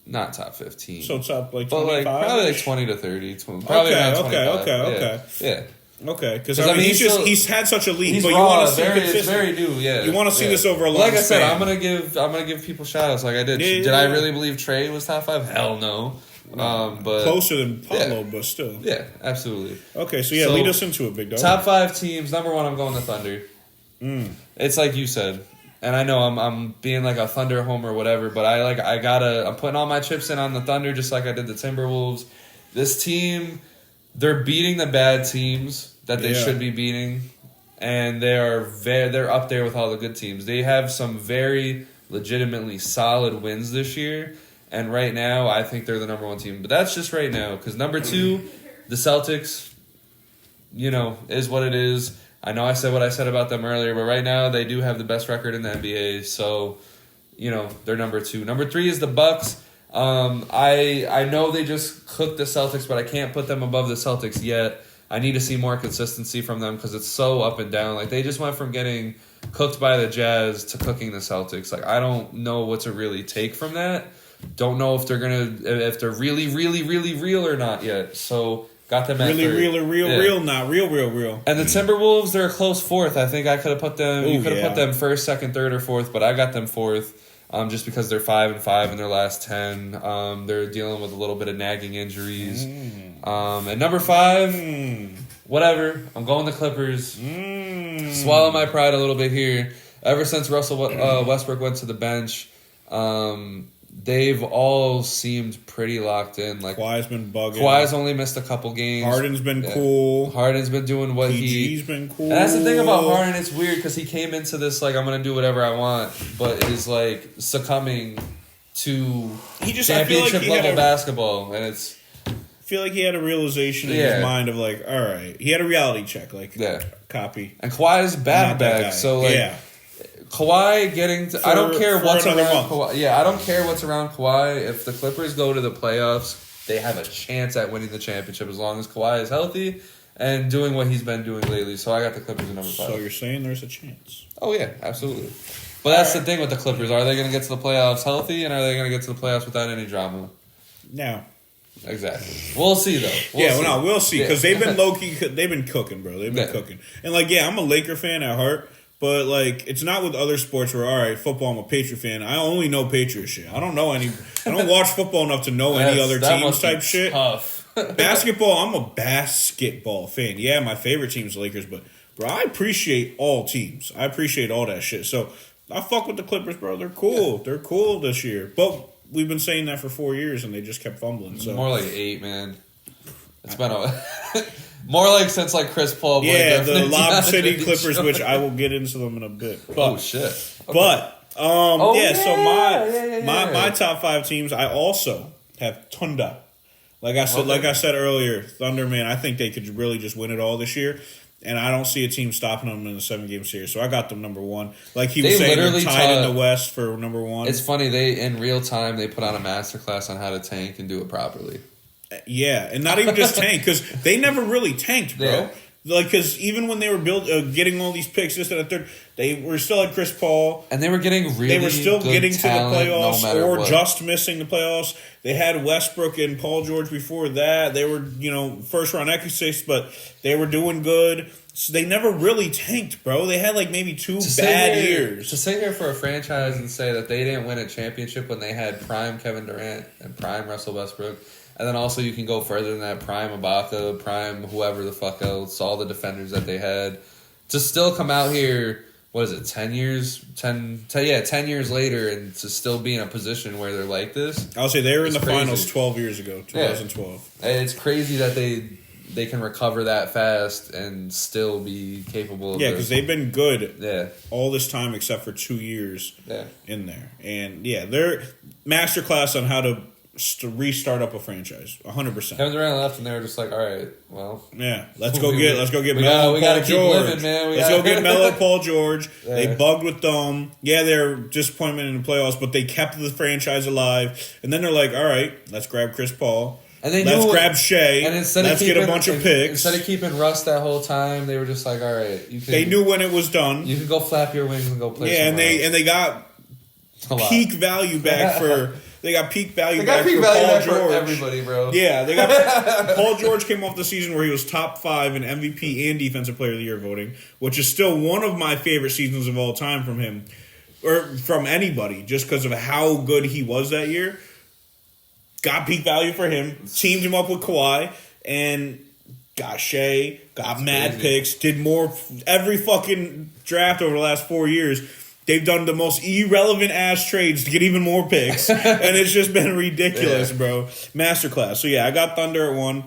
Not top 15. So top, 25? But, probably 20 to 30. Probably around 25. Yeah. Okay, because I mean, he's had such a lead, He's but you raw, want to see it's very new. Yeah, you want to see this over a long. Like I said, span. I'm gonna give people shout outs like I did. Did I really believe Trey was top 5? Hell no. But closer than Paolo, but still. Yeah, absolutely. Okay, so lead us into it, big dog. Top 5 teams. Number 1, I'm going the Thunder. It's like you said, and I know I'm being like a Thunder homer or whatever, but I'm putting all my chips in on the Thunder just like I did the Timberwolves. This team, they're beating the bad teams that they should be beating, and they're up there with all the good teams. They have some very legitimately solid wins this year, and right now I think they're the number 1 team. But that's just right now, because number 2, the Celtics, is what it is. I know I said what I said about them earlier, but right now they do have the best record in the NBA, so they're number 2. Number 3 is the Bucks. I know they just cooked the Celtics, but I can't put them above the Celtics yet. I need to see more consistency from them because it's so up and down. Like, they just went from getting cooked by the Jazz to cooking the Celtics. Like, I don't know what to really take from that. Don't know if they're really, really, really real or not yet. So, got them at really, third. real, not real. And the Timberwolves, they're a close 4th. I think I could have put them. You could have put them 1st, 2nd, 3rd, or 4th, but I got them 4th. Just because they're 5-5 in their last 10, they're dealing with a little bit of nagging injuries. And number 5, whatever. I'm going the Clippers. Swallow my pride a little bit here. Ever since Russell Westbrook went to the bench, they've all seemed pretty locked in. Like, Kawhi's been bugging. Kawhi's only missed a couple games. Harden's been cool. Harden's been doing what PG's been cool. And that's the thing about Harden. It's weird because he came into this like, I'm going to do whatever I want, but is like succumbing to championship level basketball. And it's... I feel like he had a realization in his mind of like, all right. He had a reality check. Like, copy. And Kawhi's back. So, like... Kawhi getting to... I don't care what's around Kawhi. Yeah, I don't care what's around Kawhi. If the Clippers go to the playoffs, they have a chance at winning the championship as long as Kawhi is healthy and doing what he's been doing lately. So I got the Clippers at number 5. So you're saying there's a chance? Oh, yeah, absolutely. But that's the thing with the Clippers. Are they going to get to the playoffs healthy, and are they going to get to the playoffs without any drama? No. Exactly. We'll see, though. We'll see. Because they've been low-key... They've been cooking, bro. They've been cooking. And, I'm a Laker fan at heart. But, it's not with other sports where, all right, football, I'm a Patriot fan. I only know Patriot shit. I don't watch football enough to know any other teams type shit. Tough. Basketball, I'm a basketball fan. Yeah, my favorite team's the Lakers, but, bro, I appreciate all teams. I appreciate all that shit. So, I fuck with the Clippers, bro. They're cool. They're cool this year. But we've been saying that for 4 years, and they just kept fumbling. So more like 8, man. It's been a... More like since Chris Paul. The Lob City Clippers, which I will get into them in a bit. But, shit! Okay. But so my my top 5 teams, I also have Thunder. Like I said earlier, Thunder, man, I think they could really just win it all this year, and I don't see a team stopping them in a 7-game series. So I got them number 1. Like he was saying, they're tied in the West for number 1. It's funny in real time they put on a masterclass on how to tank and do it properly. Yeah, and not even just tank, because they never really tanked, bro. Yeah. Because even when they were getting all these picks, this and a third, they were still at Chris Paul. And they were getting really They were still good getting to the playoffs or what. just missing the playoffs. They had Westbrook and Paul George before that. They were, first-round exits, but they were doing good. So they never really tanked, bro. They had maybe 2 bad years. To sit here for a franchise and say that they didn't win a championship when they had prime Kevin Durant and prime Russell Westbrook... And then also you can go further than that, prime Ibaka, prime whoever the fuck else, all the defenders that they had. To still come out here, 10 years? 10 years later and to still be in a position where they're like this. I'll say they were in the finals 12 years ago, 2012. Yeah. It's crazy that they can recover that fast and still be capable of because they've been good all this time except for 2 years in there. And, they're masterclass on how to restart up a franchise, 100%. Kevin Durant left, and they were just like, "All right, well, let's go get Melo, Paul George. Living, man. Let's go get Melo, Paul George." They bugged with them. Yeah, they're disappointment in the playoffs, but they kept the franchise alive. And then they're like, "All right, let's grab Chris Paul. And they let's knew grab Shea. And Let's get a bunch of picks. Instead of keeping Russ that whole time, they were just like, all right, they knew when it was done. You can go flap your wings and go play. Yeah, somewhere else. and they got peak value back for. They got peak value got back peak for value Paul back George. for everybody, bro. Yeah, they got Paul George came off the season where he was top 5 in MVP and Defensive Player of the Year voting, which is still one of my favorite seasons of all time from him, or from anybody, just because of how good he was that year. Got peak value for him, teamed him up with Kawhi, and got Shea, got mad picks, did more every fucking draft over the last 4 years. They've done the most irrelevant ass trades to get even more picks, and it's just been ridiculous, bro. Masterclass. So yeah, I got Thunder at 1.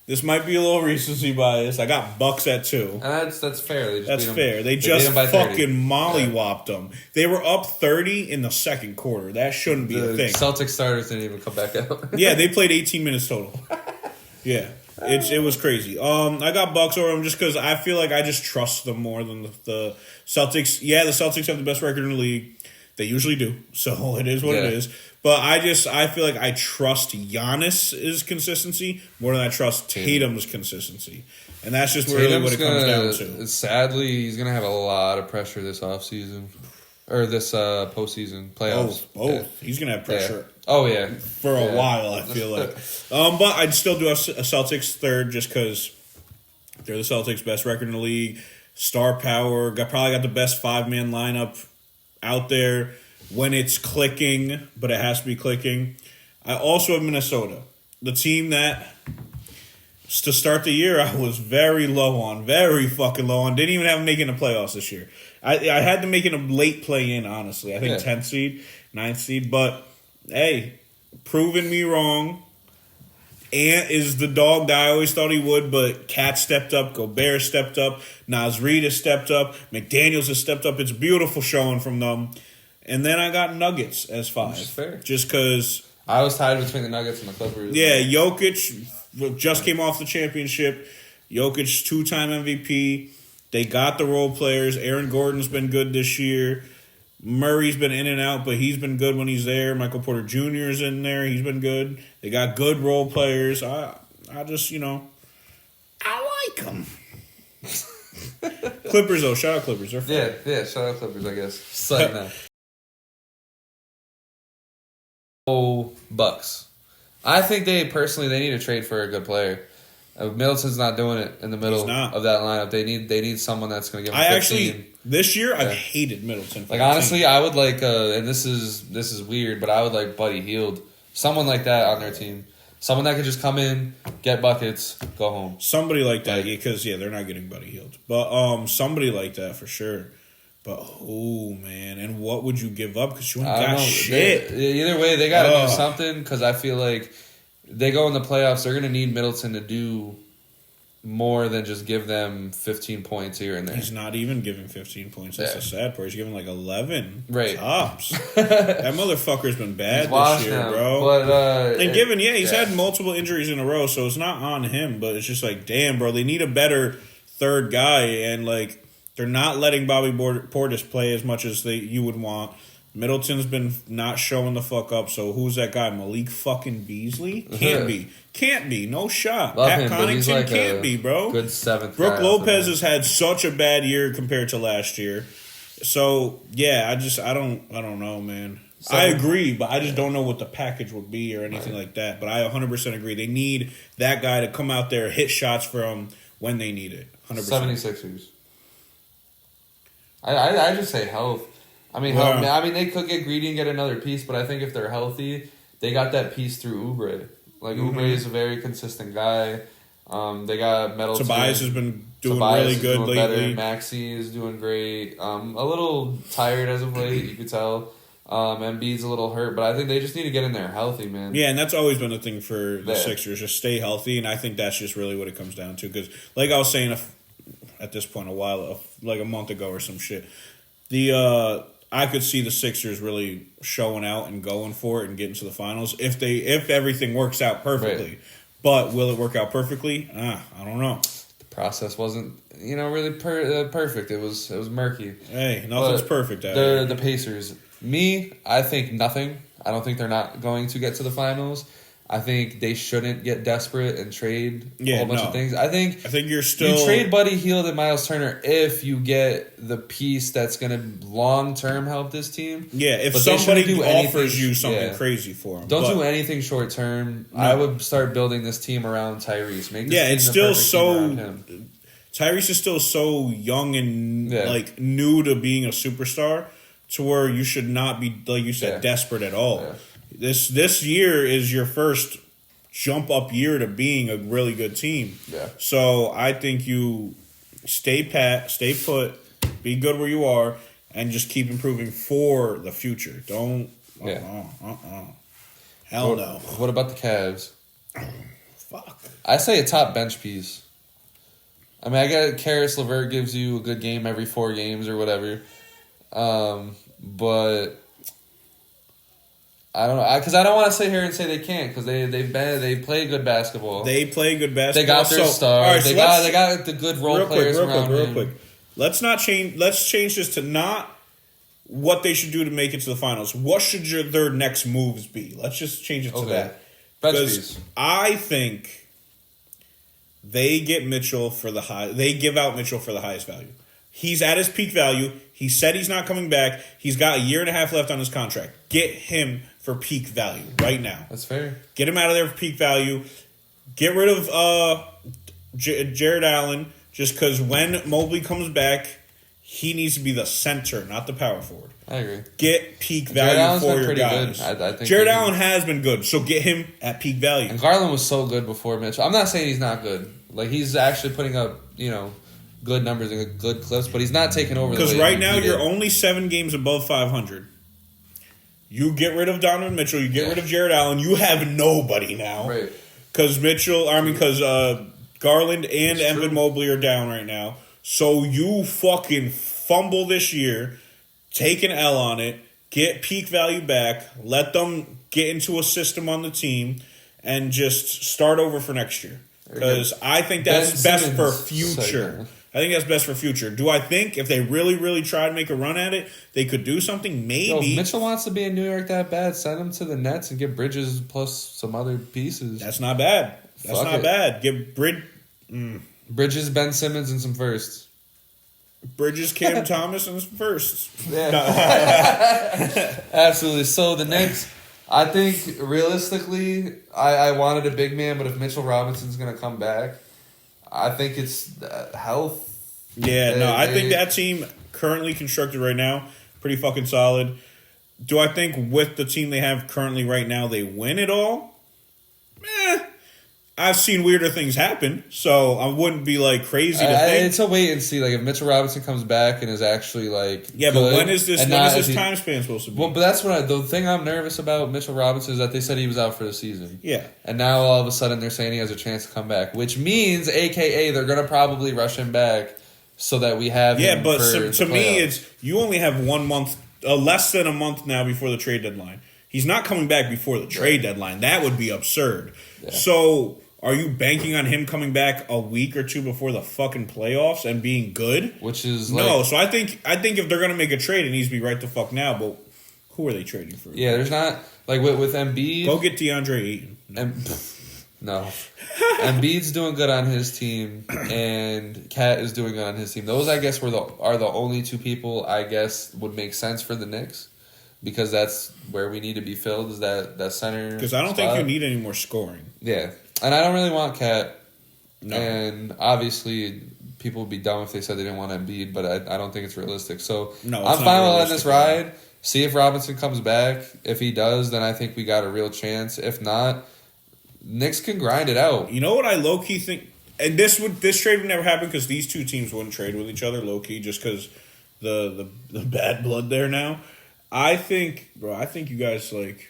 This might be a little recency bias. I got Bucks at 2. That's fair. That's fair. They just fucking mollywopped them. They were up 30 in the second quarter. That shouldn't be a thing. Celtics starters didn't even come back out. Yeah, they played 18 minutes total. Yeah. It was crazy. I got Bucks over them just because I feel like I just trust them more than the Celtics. Yeah, the Celtics have the best record in the league. They usually do. So it is what it is. But I feel like I trust Giannis's consistency more than I trust Tatum's consistency. And that's just really what it comes down to. Sadly, he's going to have a lot of pressure this offseason. Or this postseason playoffs. He's going to have pressure. Yeah. Oh, yeah. For a while, I feel like. But I'd still do a Celtics third just because they're the Celtics' best record in the league. Star power. Probably got the best 5-man lineup out there when it's clicking, but it has to be clicking. I also have Minnesota, the team that to start the year I was very fucking low on. Didn't even have them making the playoffs this year. I had them making a late play-in, honestly. I think 10th seed, 9th seed, but hey, proving me wrong. Ant is the dog that I always thought he would, but Cat stepped up, Gobert stepped up, Naz Reid has stepped up, McDaniels has stepped up. It's a beautiful showing from them. And then I got Nuggets as 5. Which is fair. Just because... I was tied between the Nuggets and the Clippers. Yeah, Jokic just came off the championship. Jokic, 2-time MVP. They got the role players. Aaron Gordon's been good this year. Murray's been in and out, but he's been good when he's there. Michael Porter Jr. is in there. He's been good. They got good role players. I just, I like them. Clippers, though. Shout out Clippers. They're fun. Yeah, shout out Clippers, I guess. Slight now. Bucks. I think they need to trade for a good player. Middleton's not doing it in the middle of that lineup. They need someone that's going to give them 15. This year, I've hated Middleton. Like, honestly, I would like, and this is weird, but I would like Buddy Hield. Someone like that on their team. Someone that could just come in, get buckets, go home. Somebody like that, because, they're not getting Buddy Hield. But somebody like that for sure. But, man, and what would you give up? Because you ain't got shit. Either way, they got to do something, because I feel like they go in the playoffs, they're going to need Middleton to do more than just give them 15 points here and there. He's not even giving 15 points. That's the sad part. He's giving like 11 tops. That motherfucker's been bad this year, bro. But, he's had multiple injuries in a row, so it's not on him, but it's just like, damn, bro, they need a better third guy, and like they're not letting Bobby Portis play as much as you would want. Middleton's been not showing the fuck up, so who's that guy? Malik fucking Beasley? Can't be. No shot. Love Pat him, Connaughton like can't be, bro. Good 7th. Brook Lopez has had such a bad year compared to last year. So, I don't know, man. I agree, but I just don't know what the package would be or anything like that. But I 100% agree. They need that guy to come out there, hit shots for them when they need it. 100%. 76ers. I just say health. I mean, they could get greedy and get another piece, but I think if they're healthy, they got that piece through Oubre. Like, Oubre is a very consistent guy. They got Middleton. Tobias has been doing really good lately. Maxey is doing great. A little tired as of late, you could tell. Embiid's a little hurt, but I think they just need to get in there healthy, man. Yeah, and that's always been the thing for the Sixers, just stay healthy, and I think that's just really what it comes down to. Because, like I was saying at this point like a month ago or some shit, I could see the Sixers really showing out and going for it and getting to the finals if everything works out perfectly. Right. But will it work out perfectly? I don't know. The process wasn't, really perfect. It was murky. Hey, nothing's perfect out here. The Pacers. I think nothing. I don't think they're not going to get to the finals. I think they shouldn't get desperate and trade a whole bunch of things. I think you're still... You trade Buddy Hield and Miles Turner if you get the piece that's going to long-term help this team. Yeah, if somebody offers you something crazy for them. Don't do anything short-term. No. I would start building this team around Tyrese. Make this team it's still so... Tyrese is still so young and like new to being a superstar to where you should not be, like you said, desperate at all. Yeah. This year is your first jump up year to being a really good team. Yeah. So I think you stay pat, stay put, be good where you are, and just keep improving for the future. Don't. Hell no. What about the Cavs? Fuck. I say a top bench piece. I mean, I get Karis LeVert gives you a good game every 4 games or whatever. But I don't know, because I don't want to sit here and say they can't, because they play good basketball. They play good basketball. They got their star. Right, they got the good role players around real quick. Let's change this to not what they should do to make it to the finals. What should their next moves be? Let's just change it to that. Because I think they get Mitchell for the high. They give out Mitchell for the highest value. He's at his peak value. He said he's not coming back. He's got a year and a half left on his contract. Get him for peak value right now. That's fair. Get him out of there for peak value. Get rid of Jared Allen, just because when Mobley comes back, he needs to be the center, not the power forward. I agree. Get peak value for your guys. I think Jared Allen has been good, so get him at peak value. And Garland was so good before Mitchell. I'm not saying he's not good. Like, he's actually putting up, good numbers and good clips, but he's not taking over. Because right now you're only 7 games above 500. You get rid of Donovan Mitchell, you get rid of Jared Allen, you have nobody now. Right. Because Garland and Evan Mobley are down right now. So you fucking fumble this year, take an L on it, get peak value back, let them get into a system on the team, and just start over for next year. Because I think that's best for future. I think that's best for future. Do I think if they really, really try to make a run at it, they could do something? Maybe. If Mitchell wants to be in New York that bad, send him to the Nets and get Bridges plus some other pieces. That's not bad. Bad. Get Bridges, Ben Simmons, and some firsts. Bridges, Cam Thomas, and some firsts. Yeah. Absolutely. So the Knicks, I think realistically, I wanted a big man, but if Mitchell Robinson's going to come back, I think it's health. Yeah, I think that team currently constructed right now, pretty fucking solid. Do I think with the team they have currently right now, they win it all? I've seen weirder things happen, so I wouldn't be like crazy to think. It's a wait and see. Like if Mitchell Robinson comes back and is actually like but when is this time span supposed to be? Well, but that's the thing I'm nervous about Mitchell Robinson is that they said he was out for the season. Yeah, and now all of a sudden they're saying he has a chance to come back, which means, AKA, they're gonna probably rush him back so that we have. Yeah, but to me, it's you only have 1 month, less than a month now before the trade deadline. He's not coming back before the trade deadline. That would be absurd. Yeah. So. Are you banking on him coming back a week or two before the fucking playoffs and being good? Which is no. So I think if they're gonna make a trade, it needs to be right the fuck now. But who are they trading for? Yeah, there's not like with Embiid. Go get DeAndre Ayton. No, Embiid's doing good on his team, and Cat is doing good on his team. Those, I guess, are the only 2 people I guess would make sense for the Knicks, because that's where we need to be filled, is that center. Because I don't think you need any more scoring. Yeah. And I don't really want Cat. No. And obviously, people would be dumb if they said they didn't want Embiid, but I don't think it's realistic. So I'm fine with letting this ride. See if Robinson comes back. If he does, then I think we got a real chance. If not, Knicks can grind it out. You know what I low-key think? And this trade would never happen because these 2 teams wouldn't trade with each other low-key just because the bad blood there now. I think you guys like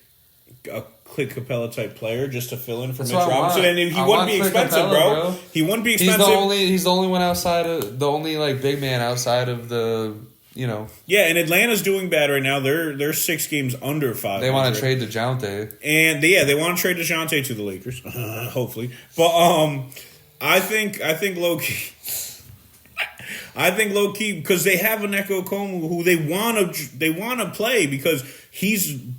a Clint Capella type player just to fill in for Mitch Robinson, and he wouldn't be expensive, bro. He wouldn't be expensive. He's the only one outside of the only big man outside of the Yeah, and Atlanta's doing bad right now. They're 6 games under 500. They want to trade DeJounte, and they want to trade DeJounte to the Lakers, hopefully. But I think low key. I think low key because they have an Echo Komu who they want to play because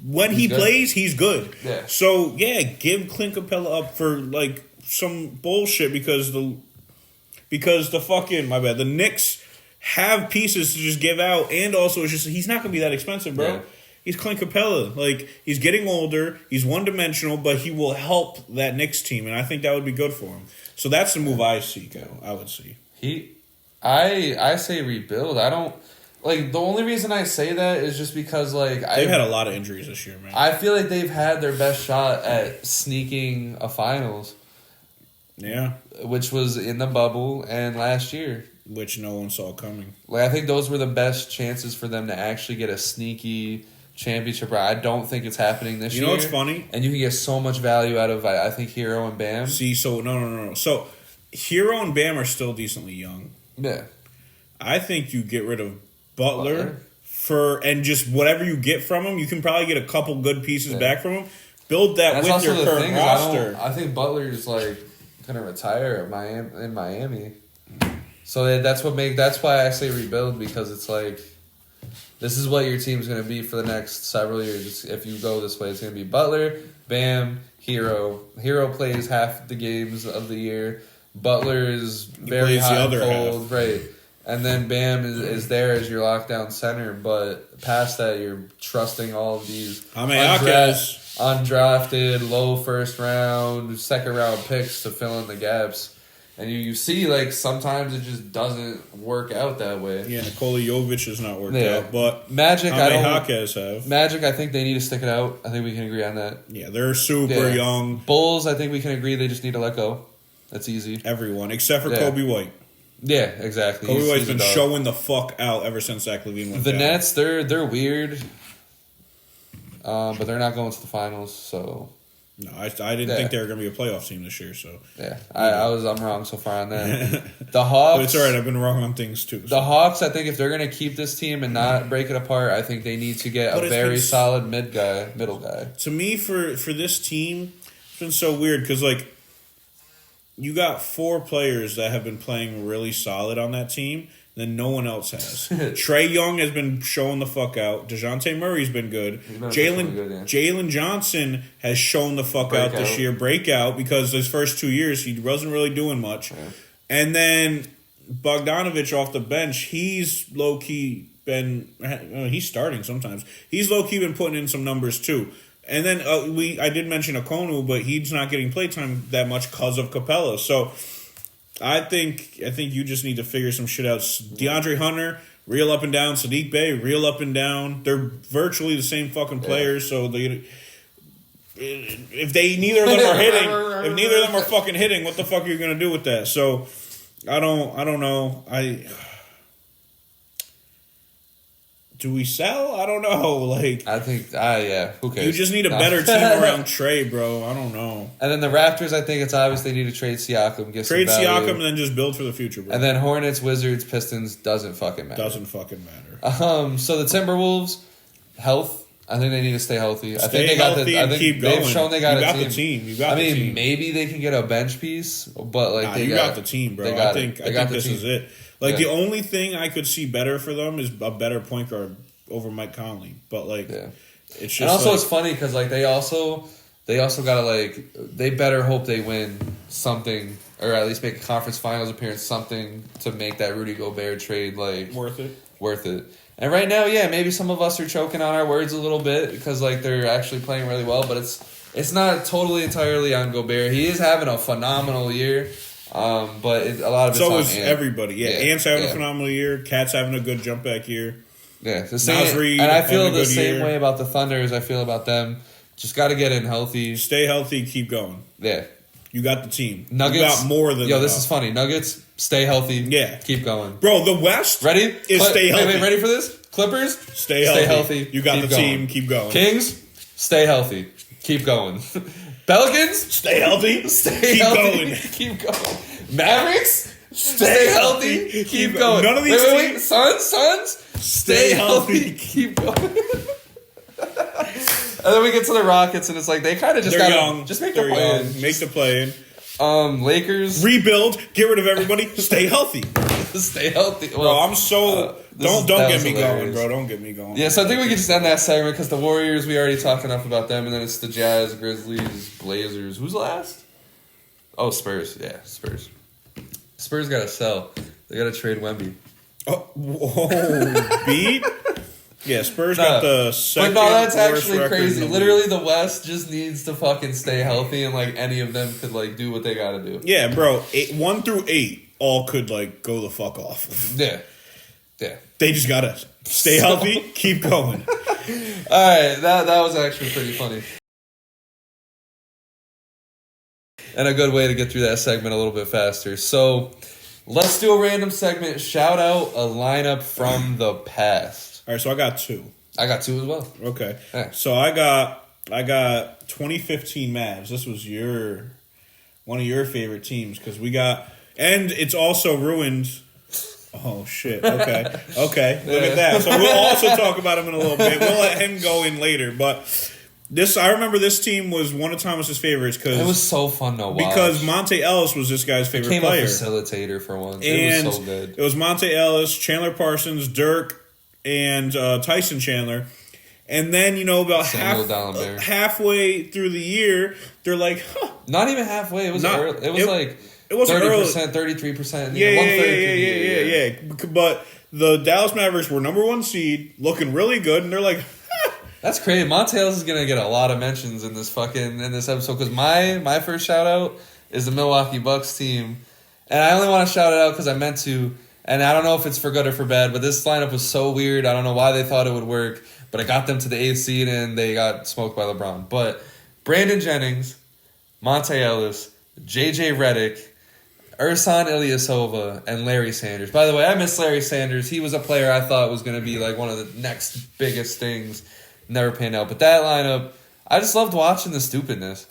when he good. plays, he's good. Yeah. So yeah, give Clint Capella up for like some bullshit because the fucking the Knicks have pieces to just give out, and also it's just he's not gonna be that expensive, bro. Yeah. He's Clint Capella. Like, he's getting older. He's one-dimensional, but he will help that Knicks team, and I think that would be good for him. So that's the move I would see. I say rebuild. I don't... Like, the only reason I say that is just because, like... They've had a lot of injuries this year, man. I feel like they've had their best shot at sneaking a finals. Yeah. Which was in the bubble and last year. Which no one saw coming. Like, I think those were the best chances for them to actually get a sneaky... championship. I don't think it's happening this year. You know what's funny? And you can get so much value out of, I think, Hero and Bam. See, so no. So Hero and Bam are still decently young. Yeah. I think you get rid of Butler and just whatever you get from him, you can probably get a couple good pieces back from him. Build that with your current roster. I think Butler's like gonna retire in Miami. So that's why I say rebuild, because it's like, this is what your team's going to be for the next several years. If you go this way, it's going to be Butler, Bam, Hero. Hero plays half the games of the year. Butler is very hot and cold, right? And then Bam is there as your lockdown center. But past that, you're trusting all of these undrafted, low first round, second round picks to fill in the gaps. And you see, like, sometimes it just doesn't work out that way. Yeah, Nikola Jovic has not worked out, but Magic, have. Magic, I think they need to stick it out. I think we can agree on that. Yeah, they're super young. Bulls, I think we can agree they just need to let go. That's easy. Everyone, except for Kobe White. Yeah, exactly. Kobe White's been showing the fuck out ever since Zach LaVine went down. The Nets, they're weird, but they're not going to the finals, so... No, I didn't think they were going to be a playoff team this year. So yeah, I'm wrong so far on that. The Hawks, but it's all right. I've been wrong on things too. So. The Hawks, I think if they're going to keep this team and not break it apart, I think they need to get a very solid middle guy. To me, for this team, it's been so weird because like you got 4 players that have been playing really solid on that team. Then no one else has. Trae Young has been showing the fuck out. DeJounte Murray's been good. Jalen Johnson has shown the fuck out this year. Breakout, because his first 2 years he wasn't really doing much. Yeah. And then Bogdanovich off the bench, he's low-key been... he's starting sometimes. He's low-key been putting in some numbers too. And then I did mention Okonu, but he's not getting playtime that much because of Capella. So... I think you just need to figure some shit out. DeAndre Hunter, real up and down. Sadiq Bey, real up and down. They're virtually the same fucking players. So if neither of them are hitting, if neither of them are fucking hitting, what the fuck are you gonna do with that? So I don't know. Do we sell? I don't know. Like, I think, who cares? You just need a better team around Trae, bro. I don't know. And then the Raptors, I think it's obvious they need to trade Siakam. Trade Siakam and then just build for the future, bro. And then Hornets, Wizards, Pistons, doesn't fucking matter. So the Timberwolves, health. I think they need to stay healthy. I think keep going. They've shown they got a team. You got the team. Maybe they can get a bench piece, but like you got the team, bro. I think this is it. Like, the only thing I could see better for them is a better point guard over Mike Conley. But, like, it's just... And also, it's funny because, like, they also got to, like... They better hope they win something, or at least make a conference finals appearance, something to make that Rudy Gobert trade, like... Worth it. And right now, maybe some of us are choking on our words a little bit because, like, they're actually playing really well. But it's not totally entirely on Gobert. He is having a phenomenal year. But a lot of it's so is everybody. Yeah, Ant's having a phenomenal year. Cat's having a good jump back year. Yeah, the same. And I feel the same way about the Thunder as I feel about them. Just got to get in healthy. Stay healthy. Keep going. Yeah, you got the team. Nuggets. You got more than this is funny. Nuggets. Stay healthy. Yeah, keep going, bro. The West. Ready? Stay healthy. Wait, ready for this? Clippers. Stay healthy. You got the team. Keep going. Kings. Stay healthy. Keep going. Pelicans. Stay healthy. Keep going. Keep going. Mavericks. Stay healthy. Keep going. None of these wait. Suns. Stay healthy. Keep going. And then we get to the Rockets, and it's like they kind of just got just make the play in. Make the play in. Lakers. Rebuild. Get rid of everybody. Stay healthy. to stay healthy. Well, Bro, I'm so don't get me going, bro. Don't get me going. Yeah, so I think we can just end that segment because the Warriors, we already talked enough about them, and then it's the Jazz, Grizzlies, Blazers. Who's last? Oh, Spurs. Yeah, Spurs. Spurs got to sell. They got to trade Wemby. Oh, whoa, beat. Yeah, Spurs got the second. But no, that's worst actually record crazy. in the Literally, league. the West just needs to fucking stay healthy, and like any of them could like do what they got to do. Yeah, bro. 1 through 8 all could like go the fuck off. Yeah. They just gotta stay healthy, keep going. All right, that was actually pretty funny. And a good way to get through that segment a little bit faster. So, let's do a random segment. Shout out a lineup from the past. All right, so I got 2. I got 2 as well. Okay. Yeah. So I got 2015 Mavs. This was one of your favorite teams because we got, and it's also ruined. Oh shit. Okay. Look at that. So we'll also talk about him in a little bit. We'll let him go in later, but I remember this team was one of Thomas's favorites because it was so fun to watch. Because Monte Ellis was this guy's favorite Became player. a facilitator for once. And it was so good. It was Monte Ellis, Chandler Parsons, Dirk, and Tyson Chandler. And then, about halfway through the year, they're like, huh. Not even halfway. It was early. It was like it wasn't 30%, 33%. Yeah. But the Dallas Mavericks were number 1 seed, looking really good, and they're like, huh. That's crazy. Monte Ellis is gonna get a lot of mentions in this episode because my first shout out is the Milwaukee Bucks team, and I only want to shout it out because I meant to. And I don't know if it's for good or for bad, but this lineup was so weird. I don't know why they thought it would work, but it got them to the 8th seed, and they got smoked by LeBron. But Brandon Jennings, Monte Ellis, J.J. Redick, Ersan Ilyasova, and Larry Sanders. By the way, I miss Larry Sanders. He was a player I thought was going to be like one of the next biggest things. Never panned out. But that lineup, I just loved watching the stupidness.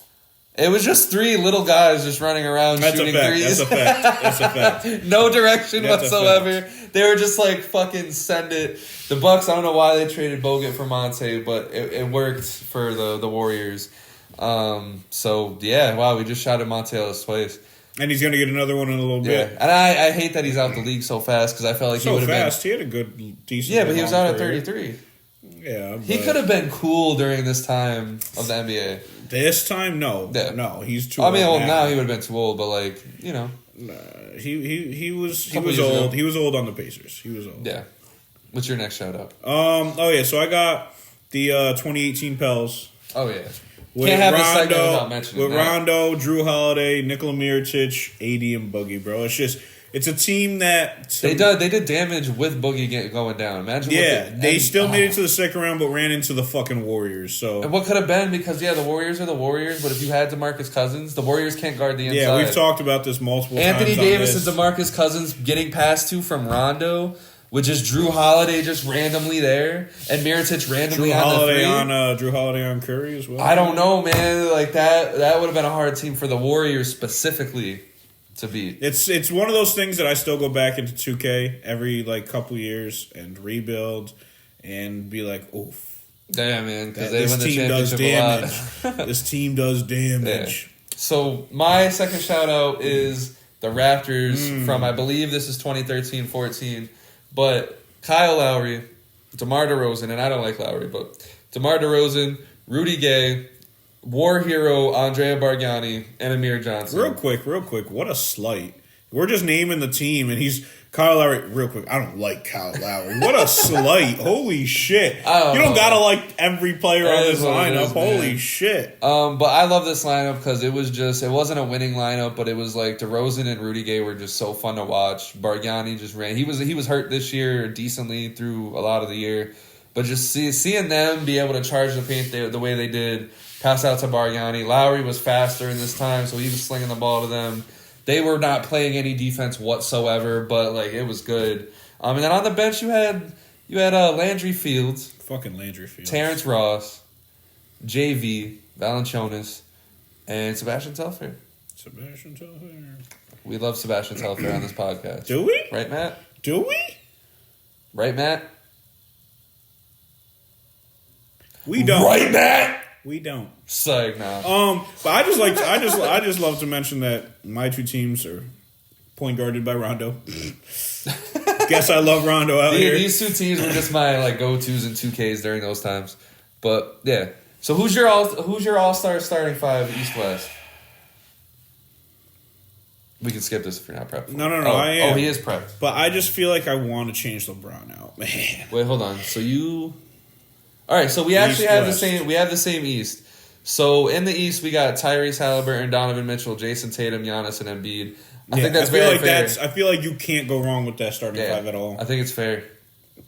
It was just 3 little guys just running around shooting threes. That's a fact. No direction whatsoever. They were just like, fucking send it. The Bucks, I don't know why they traded Bogut for Monte, but it worked for the Warriors. So, yeah, wow, we just shouted Monte Ellis twice. And he's going to get another one in a little bit. Yeah, and I hate that he's out the league so fast because I felt like he would have been... He had a good, decent... Yeah, but he was out at 33. Yeah, he could have been cool during this time of the NBA. This time, no. Yeah. No, he's too old. Now he would have been too old, but like, he was old. Ago. He was old on the Pacers. He was old. Yeah. What's your next shout out? So I got the 2018 Pels. Oh yeah. Can't have a segment without mentioning that. Rondo, Drew Holiday, Nikola Mirotic, AD, and Boogie, bro. It's a team that... They did damage with Boogie going down. Imagine they still made it to the second round, but ran into the fucking Warriors. So and what could have been, because, the Warriors are the Warriors, but if you had DeMarcus Cousins, the Warriors can't guard the inside. Yeah, we've talked about this multiple times. Anthony Davis and DeMarcus Cousins getting passed to from Rondo, with just Drew Holiday just randomly there, and Mirotic randomly on the three. Drew Holiday on Curry as well. I don't know, man. Like, that would have been a hard team for the Warriors specifically to beat. It's one of those things that I still go back into 2K every couple years and rebuild and be like, oof. Yeah, man, because they win the team does championship a damage. This team does damage. Yeah. So my second shout out is the Raptors from, I believe this is 2013-14, but Kyle Lowry, DeMar DeRozan, and I don't like Lowry, but DeMar DeRozan, Rudy Gay, war hero Andrea Bargnani, and Amir Johnson. Real quick, what a slight. We're just naming the team, and he's Kyle Lowry. Real quick, I don't like Kyle Lowry. What a slight. Holy shit. You don't gotta like every player on this lineup. Holy shit. But I love this lineup because it wasn't a winning lineup, but it was like DeRozan and Rudy Gay were just so fun to watch. Bargnani just ran. He was hurt this year decently through a lot of the year. But just seeing them be able to charge the paint the way they did, pass out to Bargnani. Lowry was faster in this time, so he was slinging the ball to them. They were not playing any defense whatsoever, but it was good. And then on the bench you had Landry Fields, fucking Landry Fields, Terrence Ross, JV, Valanciunas, and Sebastian Telfair. We love Sebastian Telfair on this podcast. Do we? Right, Matt? Do we? Right, Matt? We don't. Right, Matt? We don't. Psych, nah. But I just love to mention that my two teams are point guarded by Rondo. Guess I love Rondo out here. These two teams were just my go-tos and 2Ks during those times. But yeah. So who's your all-star starting five East West? We can skip this if you're not prepped. No, I am. Oh, he is prepped. But I just feel like I want to change LeBron out, man. Wait, hold on. So you... All right, so we actually have the same. We have the same East. So in the East, we got Tyrese Halliburton, Donovan Mitchell, Jason Tatum, Giannis, and Embiid. I think that's very fair. I feel like you can't go wrong with that starting five at all. I think it's fair.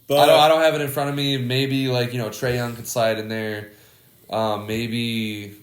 But I don't have it in front of me. Maybe Trae Young could slide in there. Maybe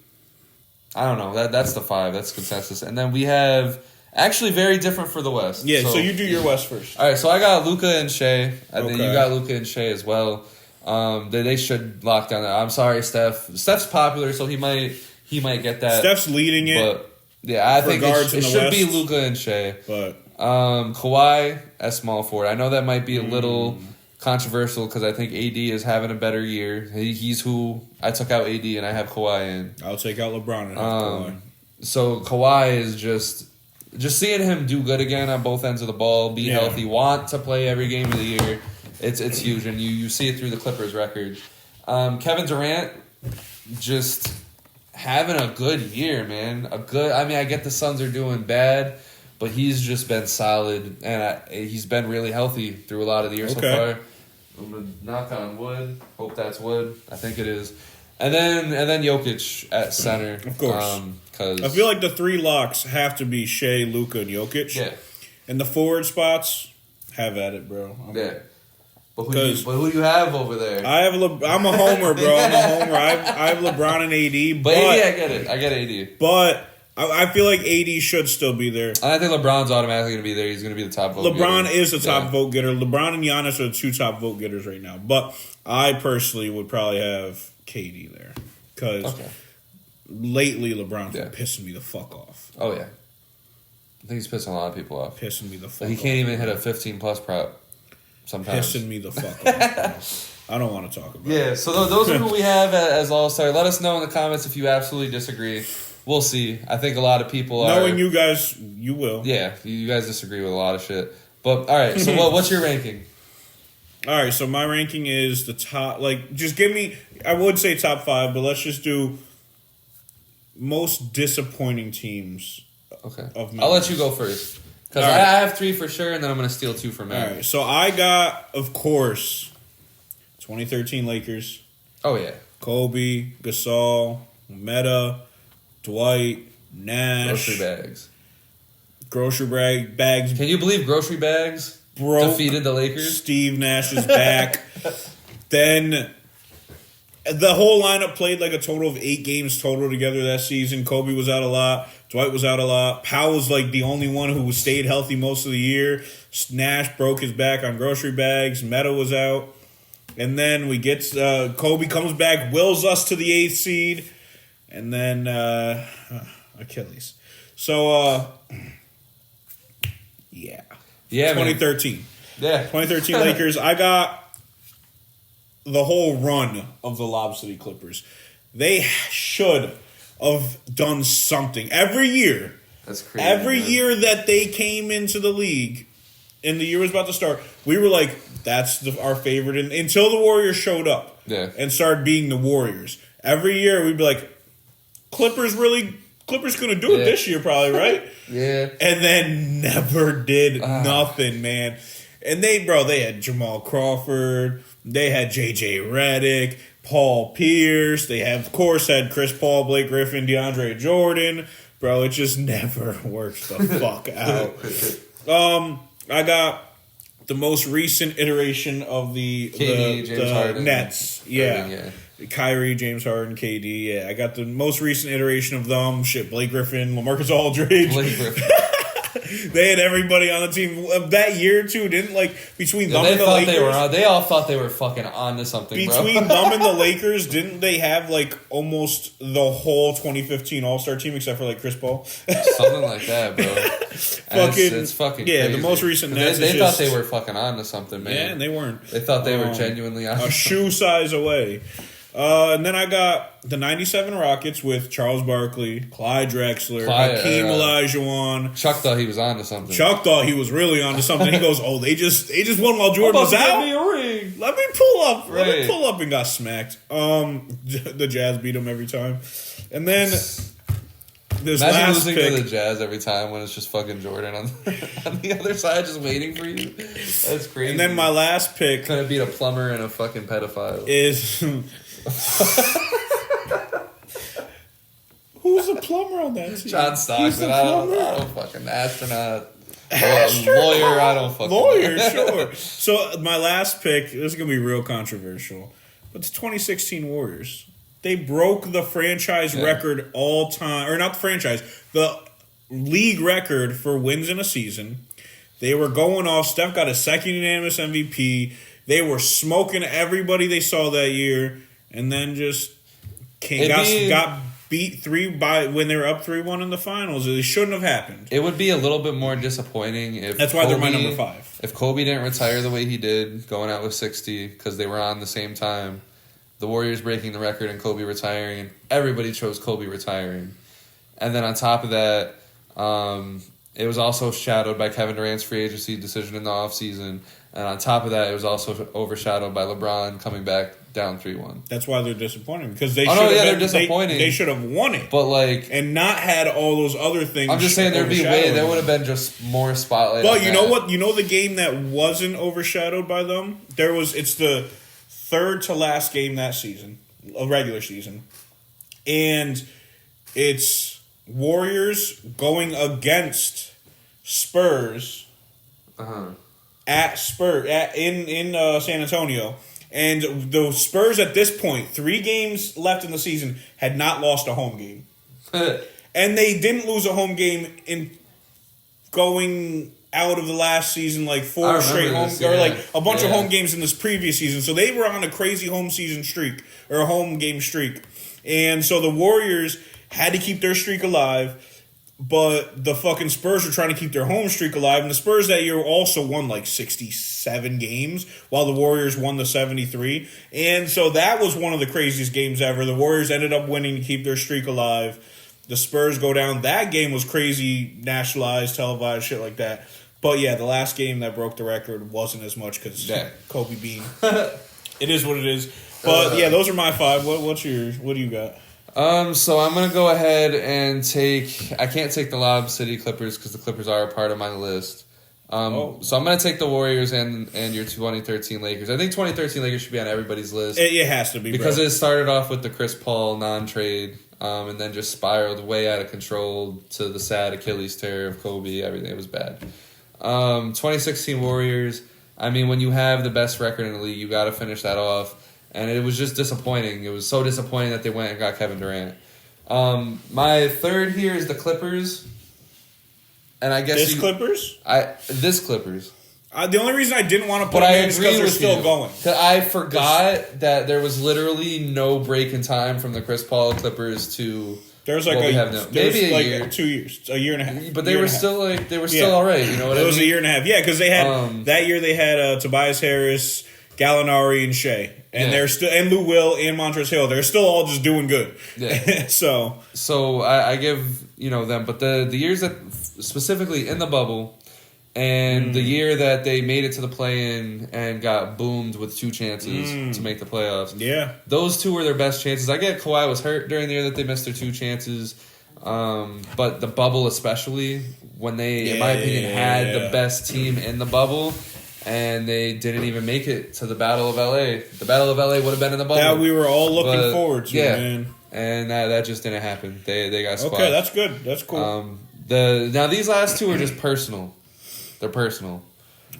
I don't know. That's the five. That's consensus. And then we have actually very different for the West. Yeah. So you do your West first. All right. So I got Luka and Shea. I think you got Luka and Shea as well. They should lock down that. I'm sorry, Steph. Steph's popular, so he might get that. Steph's leading it. But yeah, I think it should be Luka and Shea. But Kawhi as small forward. I know that might be a little controversial because I think AD is having a better year. He's who I took out AD and I have Kawhi in. I'll take out LeBron and have Kawhi. So Kawhi is just seeing him do good again on both ends of the ball, be healthy, want to play every game of the year. It's huge, and you see it through the Clippers record. Kevin Durant just having a good year, man. I get the Suns are doing bad, but he's just been solid, and he's been really healthy through a lot of the year so far. I'm gonna knock on wood. Hope that's wood. I think it is. And then Jokic at center, of course. Because I feel like the three locks have to be Shea, Luka, and Jokic. Yeah. And the forward spots, have at it, bro. But who do you have over there? I'm a homer, bro. I'm a homer. I have LeBron and AD. But AD, I get it. I get AD. But I feel like AD should still be there. I think LeBron's automatically going to be there. He's going to be the top vote LeBron getter. is the top vote getter. LeBron and Giannis are the two top vote getters right now. But I personally would probably have KD there. Because lately LeBron's been pissing me the fuck off. Oh, yeah. I think he's pissing a lot of people off. Pissing me the fuck off. He can't even hit a 15-plus prop sometimes. Pissing me the fuck off. I don't want to talk about it. Yeah, so those are who we have as All-Star. Let us know in the comments if you absolutely disagree. We'll see. I think a lot of people are... Knowing you guys, you will. Yeah, you guys disagree with a lot of shit. But, all right, so what's your ranking? All right, so my ranking is the top... just give me... I would say top five, but let's just do most disappointing teams. Okay. Of I'll let you go first. Because I have three for sure, and then I'm going to steal two from Matt. All right, so I got, of course, 2013 Lakers. Oh, yeah. Kobe, Gasol, Meta, Dwight, Nash. Grocery bags. Can you believe grocery bags defeated the Lakers? Steve Nash is back. Then the whole lineup played like a total of 8 games total together that season. Kobe was out a lot. Dwight was out a lot. Powell was like the only one who stayed healthy most of the year. Nash broke his back on grocery bags. Meta was out. And then we get Kobe comes back, wills us to the 8th seed. And then Achilles. So, yeah. Yeah, 2013. Man. Yeah. 2013 Lakers. I got the whole run of the Lob City Clippers. They should have done something. Every year. That's crazy. Every year that they came into the league, and the year was about to start, we were like, that's our favorite. And until the Warriors showed up and started being the Warriors. Every year we'd be like, Clippers going to do it this year probably, right? Yeah. And then never did nothing, man. And they had Jamal Crawford. They had J.J. Redick, Paul Pierce. They have, of course, had Chris Paul, Blake Griffin, DeAndre Jordan. Bro, it just never works the fuck out. I got the most recent iteration of the Nets. Yeah. Kyrie, James Harden, KD. Yeah, I got the most recent iteration of them. Blake Griffin, LaMarcus Aldridge. Blake Griffin. They had everybody on the team that year too. Didn't between them and the Lakers. They all thought they were fucking onto something. Between them and the Lakers, didn't they have almost the whole 2015 All-Star team except for Chris Paul? Something like that, bro. It's fucking crazy. The most recent Nets. They thought they were fucking onto something, man. Yeah, and they weren't. They thought they were genuinely on a shoe size away. And then I got the 97 Rockets with Charles Barkley, Clyde Drexler, Hakeem Olajuwon. Chuck thought he was on to something. Chuck thought he was really on to something. He goes, "Oh, they just won while Jordan was out. Give me a ring. Let me pull up. Right. Let me pull up," and got smacked. The Jazz beat them every time. And then this Imagine last losing pick, to the Jazz every time when it's just fucking Jordan on the other side just waiting for you. That's crazy. and then my last pick Gonna beat a plumber and a fucking pedophile. is who's a plumber on that team? John He's Stockton. the I plumber? don't fucking astronaut. Lawyer. I don't fucking Lawyer, know. sure. So my last pick, this is gonna be real controversial, but it's 2016 Warriors. They broke the franchise record all time, or not the franchise, the league record for wins in a season. They were going off. Steph got a second unanimous MVP. They were smoking everybody they saw that year, and then just got beat when they were up 3-1 in the finals. It shouldn't have happened. It would be a little bit more disappointing if That's why they're my number 5. If Kobe didn't retire the way he did, going out with 60, because they were on the same time. The Warriors breaking the record and Kobe retiring, and everybody chose Kobe retiring. And then on top of that, it was also shadowed by Kevin Durant's free agency decision in the offseason. And on top of that, it was also overshadowed by LeBron coming back down 3-1. That's why they're disappointing, because they they're disappointing. They should have won it, But like, and not had all those other things. I'm just saying there would have been just more spotlight. But you know what? You know the game that wasn't overshadowed by them? It's the third to last game that season, a regular season. And it's Warriors going against Spurs in San Antonio. And the Spurs at this point, 3 games left in the season, had not lost a home game. And they didn't lose a home game in going out of the last season, like 4 straight home, or like a bunch of home games in this previous season. So they were on a crazy home season streak, or a home game streak. And so the Warriors had to keep their streak alive, but the fucking Spurs were trying to keep their home streak alive. And the Spurs that year also won like 67 games, while the Warriors won the 73. And so that was one of the craziest games ever. The Warriors ended up winning to keep their streak alive. The Spurs go down. That game was crazy, nationalized, televised, shit like that. But yeah, the last game that broke the record wasn't as much because Kobe Bean. It is what it is. But yeah, those are my 5. What's yours? What do you got? So I'm gonna go ahead and I can't take the Lob City Clippers because the Clippers are a part of my list. So I'm gonna take the Warriors and your 2013 Lakers. I think 2013 Lakers should be on everybody's list. It has to be, because it started off with the Chris Paul non-trade, and then just spiraled way out of control to the sad Achilles tear of Kobe. Everything, it was bad. 2016 Warriors. I mean, when you have the best record in the league, you got to finish that off. And it was just disappointing. It was so disappointing that they went and got Kevin Durant. My third here is the Clippers. And I guess this Clippers? This Clippers. The only reason I didn't want to put them in is because they're still going. I forgot that there was literally no break in time from the Chris Paul Clippers to there was like maybe a year, 2 years, a year and a half. But they were still all right. You know what I mean? It was a year and a half. Yeah, because they had that year they had Tobias Harris, Gallinari, and Shea. And they're still, and Lou Will and Montrezl Harrell. They're still all just doing good. Yeah. so I give them, but the years that specifically in the bubble, and the year that they made it to the play-in and got boomed with 2 chances to make the playoffs. Yeah, those 2 were their best chances. I get Kawhi was hurt during the year that they missed their 2 chances, but the bubble especially when they, in my opinion, had the best team in the bubble. And they didn't even make it to the Battle of LA. The Battle of LA would have been in the bubble. That we were all looking forward to, man. And that just didn't happen. They got squashed. Okay, that's good. That's cool. Now these last 2 are just personal. They're personal.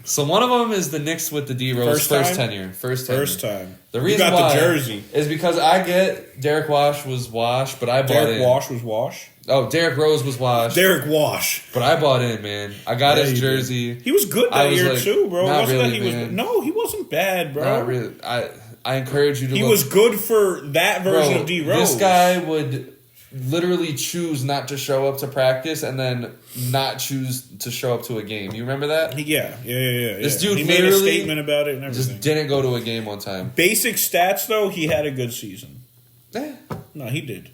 So one of them is the Knicks with the D Rose first tenure. First time. The reason why the jersey is because I get Derek Wash was Wash, but I bought in. Derek Wash was Wash. Oh, Derek Rose was Wash. Derek Wash. But I bought in, man. I got his jersey. He was good that year too, bro. Not wasn't really, that he man. was? No, he wasn't bad, bro. Not really. I encourage you to. He was good for that version of D Rose. This guy would literally choose not to show up to practice and then not choose to show up to a game. You remember that? Yeah. This dude he made a literally statement about it and everything. Just didn't go to a game one time. Basic stats, though, he had a good season. Eh. No, he did.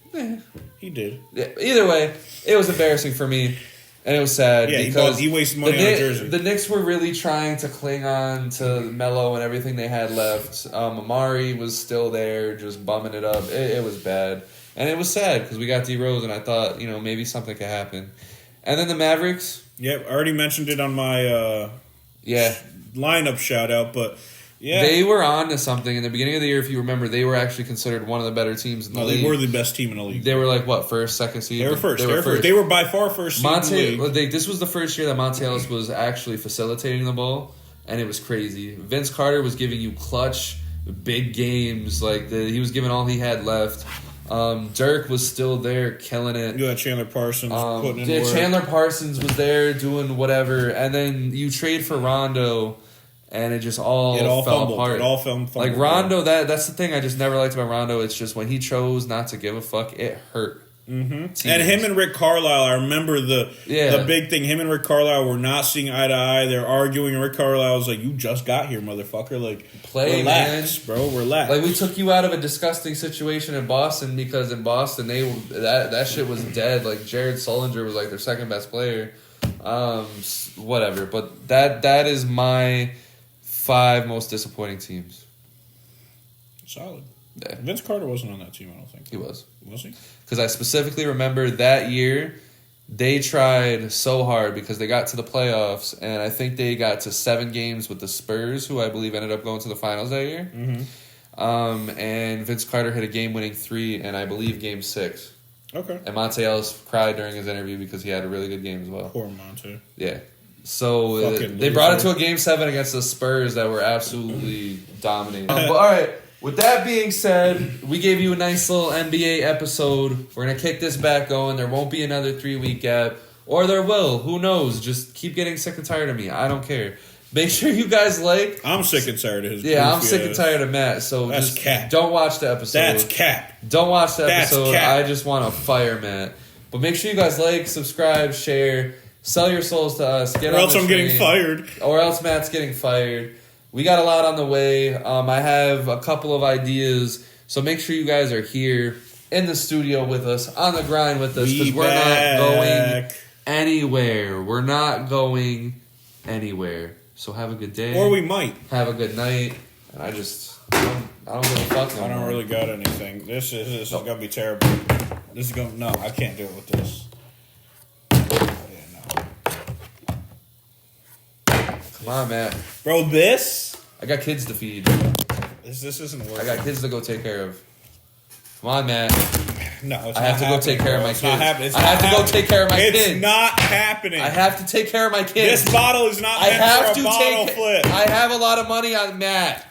He did. Yeah, either way, it was embarrassing for me, and it was sad because he wasted money on a jersey. The Knicks were really trying to cling on to Melo and everything they had left. Amari was still there, just bumming it up. It was bad, and it was sad because we got D Rose, and I thought maybe something could happen. And then the Mavericks. Yep, I already mentioned it on my lineup shout out, but. Yeah. They were on to something. In the beginning of the year, if you remember, they were actually considered one of the better teams in the league. They were the best team in the league. They were like, what, first, second seed? They were first. They were by far first seed in the league. This was the first year that Monte Ellis was actually facilitating the ball, and it was crazy. Vince Carter was giving you clutch, big games. He was giving all he had left. Dirk was still there, killing it. You had Chandler Parsons putting in work. Chandler Parsons was there doing whatever, and then you trade for Rondo. And it just all fell apart. It all fell apart. Like Rondo, that's the thing I just never liked about Rondo. It's just when he chose not to give a fuck, it hurt. Mm-hmm. And him and Rick Carlisle, I remember the big thing. Him and Rick Carlisle were not seeing eye to eye. They're arguing, and Rick Carlisle was like, "You just got here, motherfucker. Relax, bro. Relax." We took you out of a disgusting situation in Boston because in Boston that shit was dead. Jared Sullinger was their second best player. Whatever, but that is my 5 most disappointing teams. Solid. Yeah. Vince Carter wasn't on that team, I don't think. He was. Was he? Because I specifically remember that year, they tried so hard because they got to the playoffs, and I think they got to 7 games with the Spurs, who I believe ended up going to the finals that year. Mm-hmm. And Vince Carter hit a game-winning 3, and I believe game 6. Okay. And Monte Ellis cried during his interview because he had a really good game as well. Poor Monte. Yeah. So they brought it to a game 7 against the Spurs that were absolutely dominating. But all right, with that being said, we gave you a nice little NBA episode. We're going to kick this back going. There won't be another 3-week gap. Or there will. Who knows? Just keep getting sick and tired of me. I don't care. Make sure you guys like. I'm sick and tired of his. Yeah, I'm sick and tired of Matt. So that's just cap. Don't watch the episode. That's cap. Don't watch the episode. Cap. I just want to fire Matt. But make sure you guys like, subscribe, share, sell your souls to us. Or else I'm getting fired. Or else Matt's getting fired. We got a lot on the way. I have a couple of ideas. So make sure you guys are here in the studio with us, on the grind with us, because we're not going anywhere. We're not going anywhere. So have a good day. Or we might. Have a good night. And I don't give a fuck no I don't more. really got anything. This is going to be terrible. No, I can't do it with this. Come on, Matt. Bro, I got kids to feed. This isn't working. I got kids to go take care of. Come on, Matt. No, it's I have not to go take care of my It's kids. not happening. I have to go take care of my kids. It's not happening. I have to take care of my kids. This bottle is not meant for a bottle flip. I have a lot of money on Matt.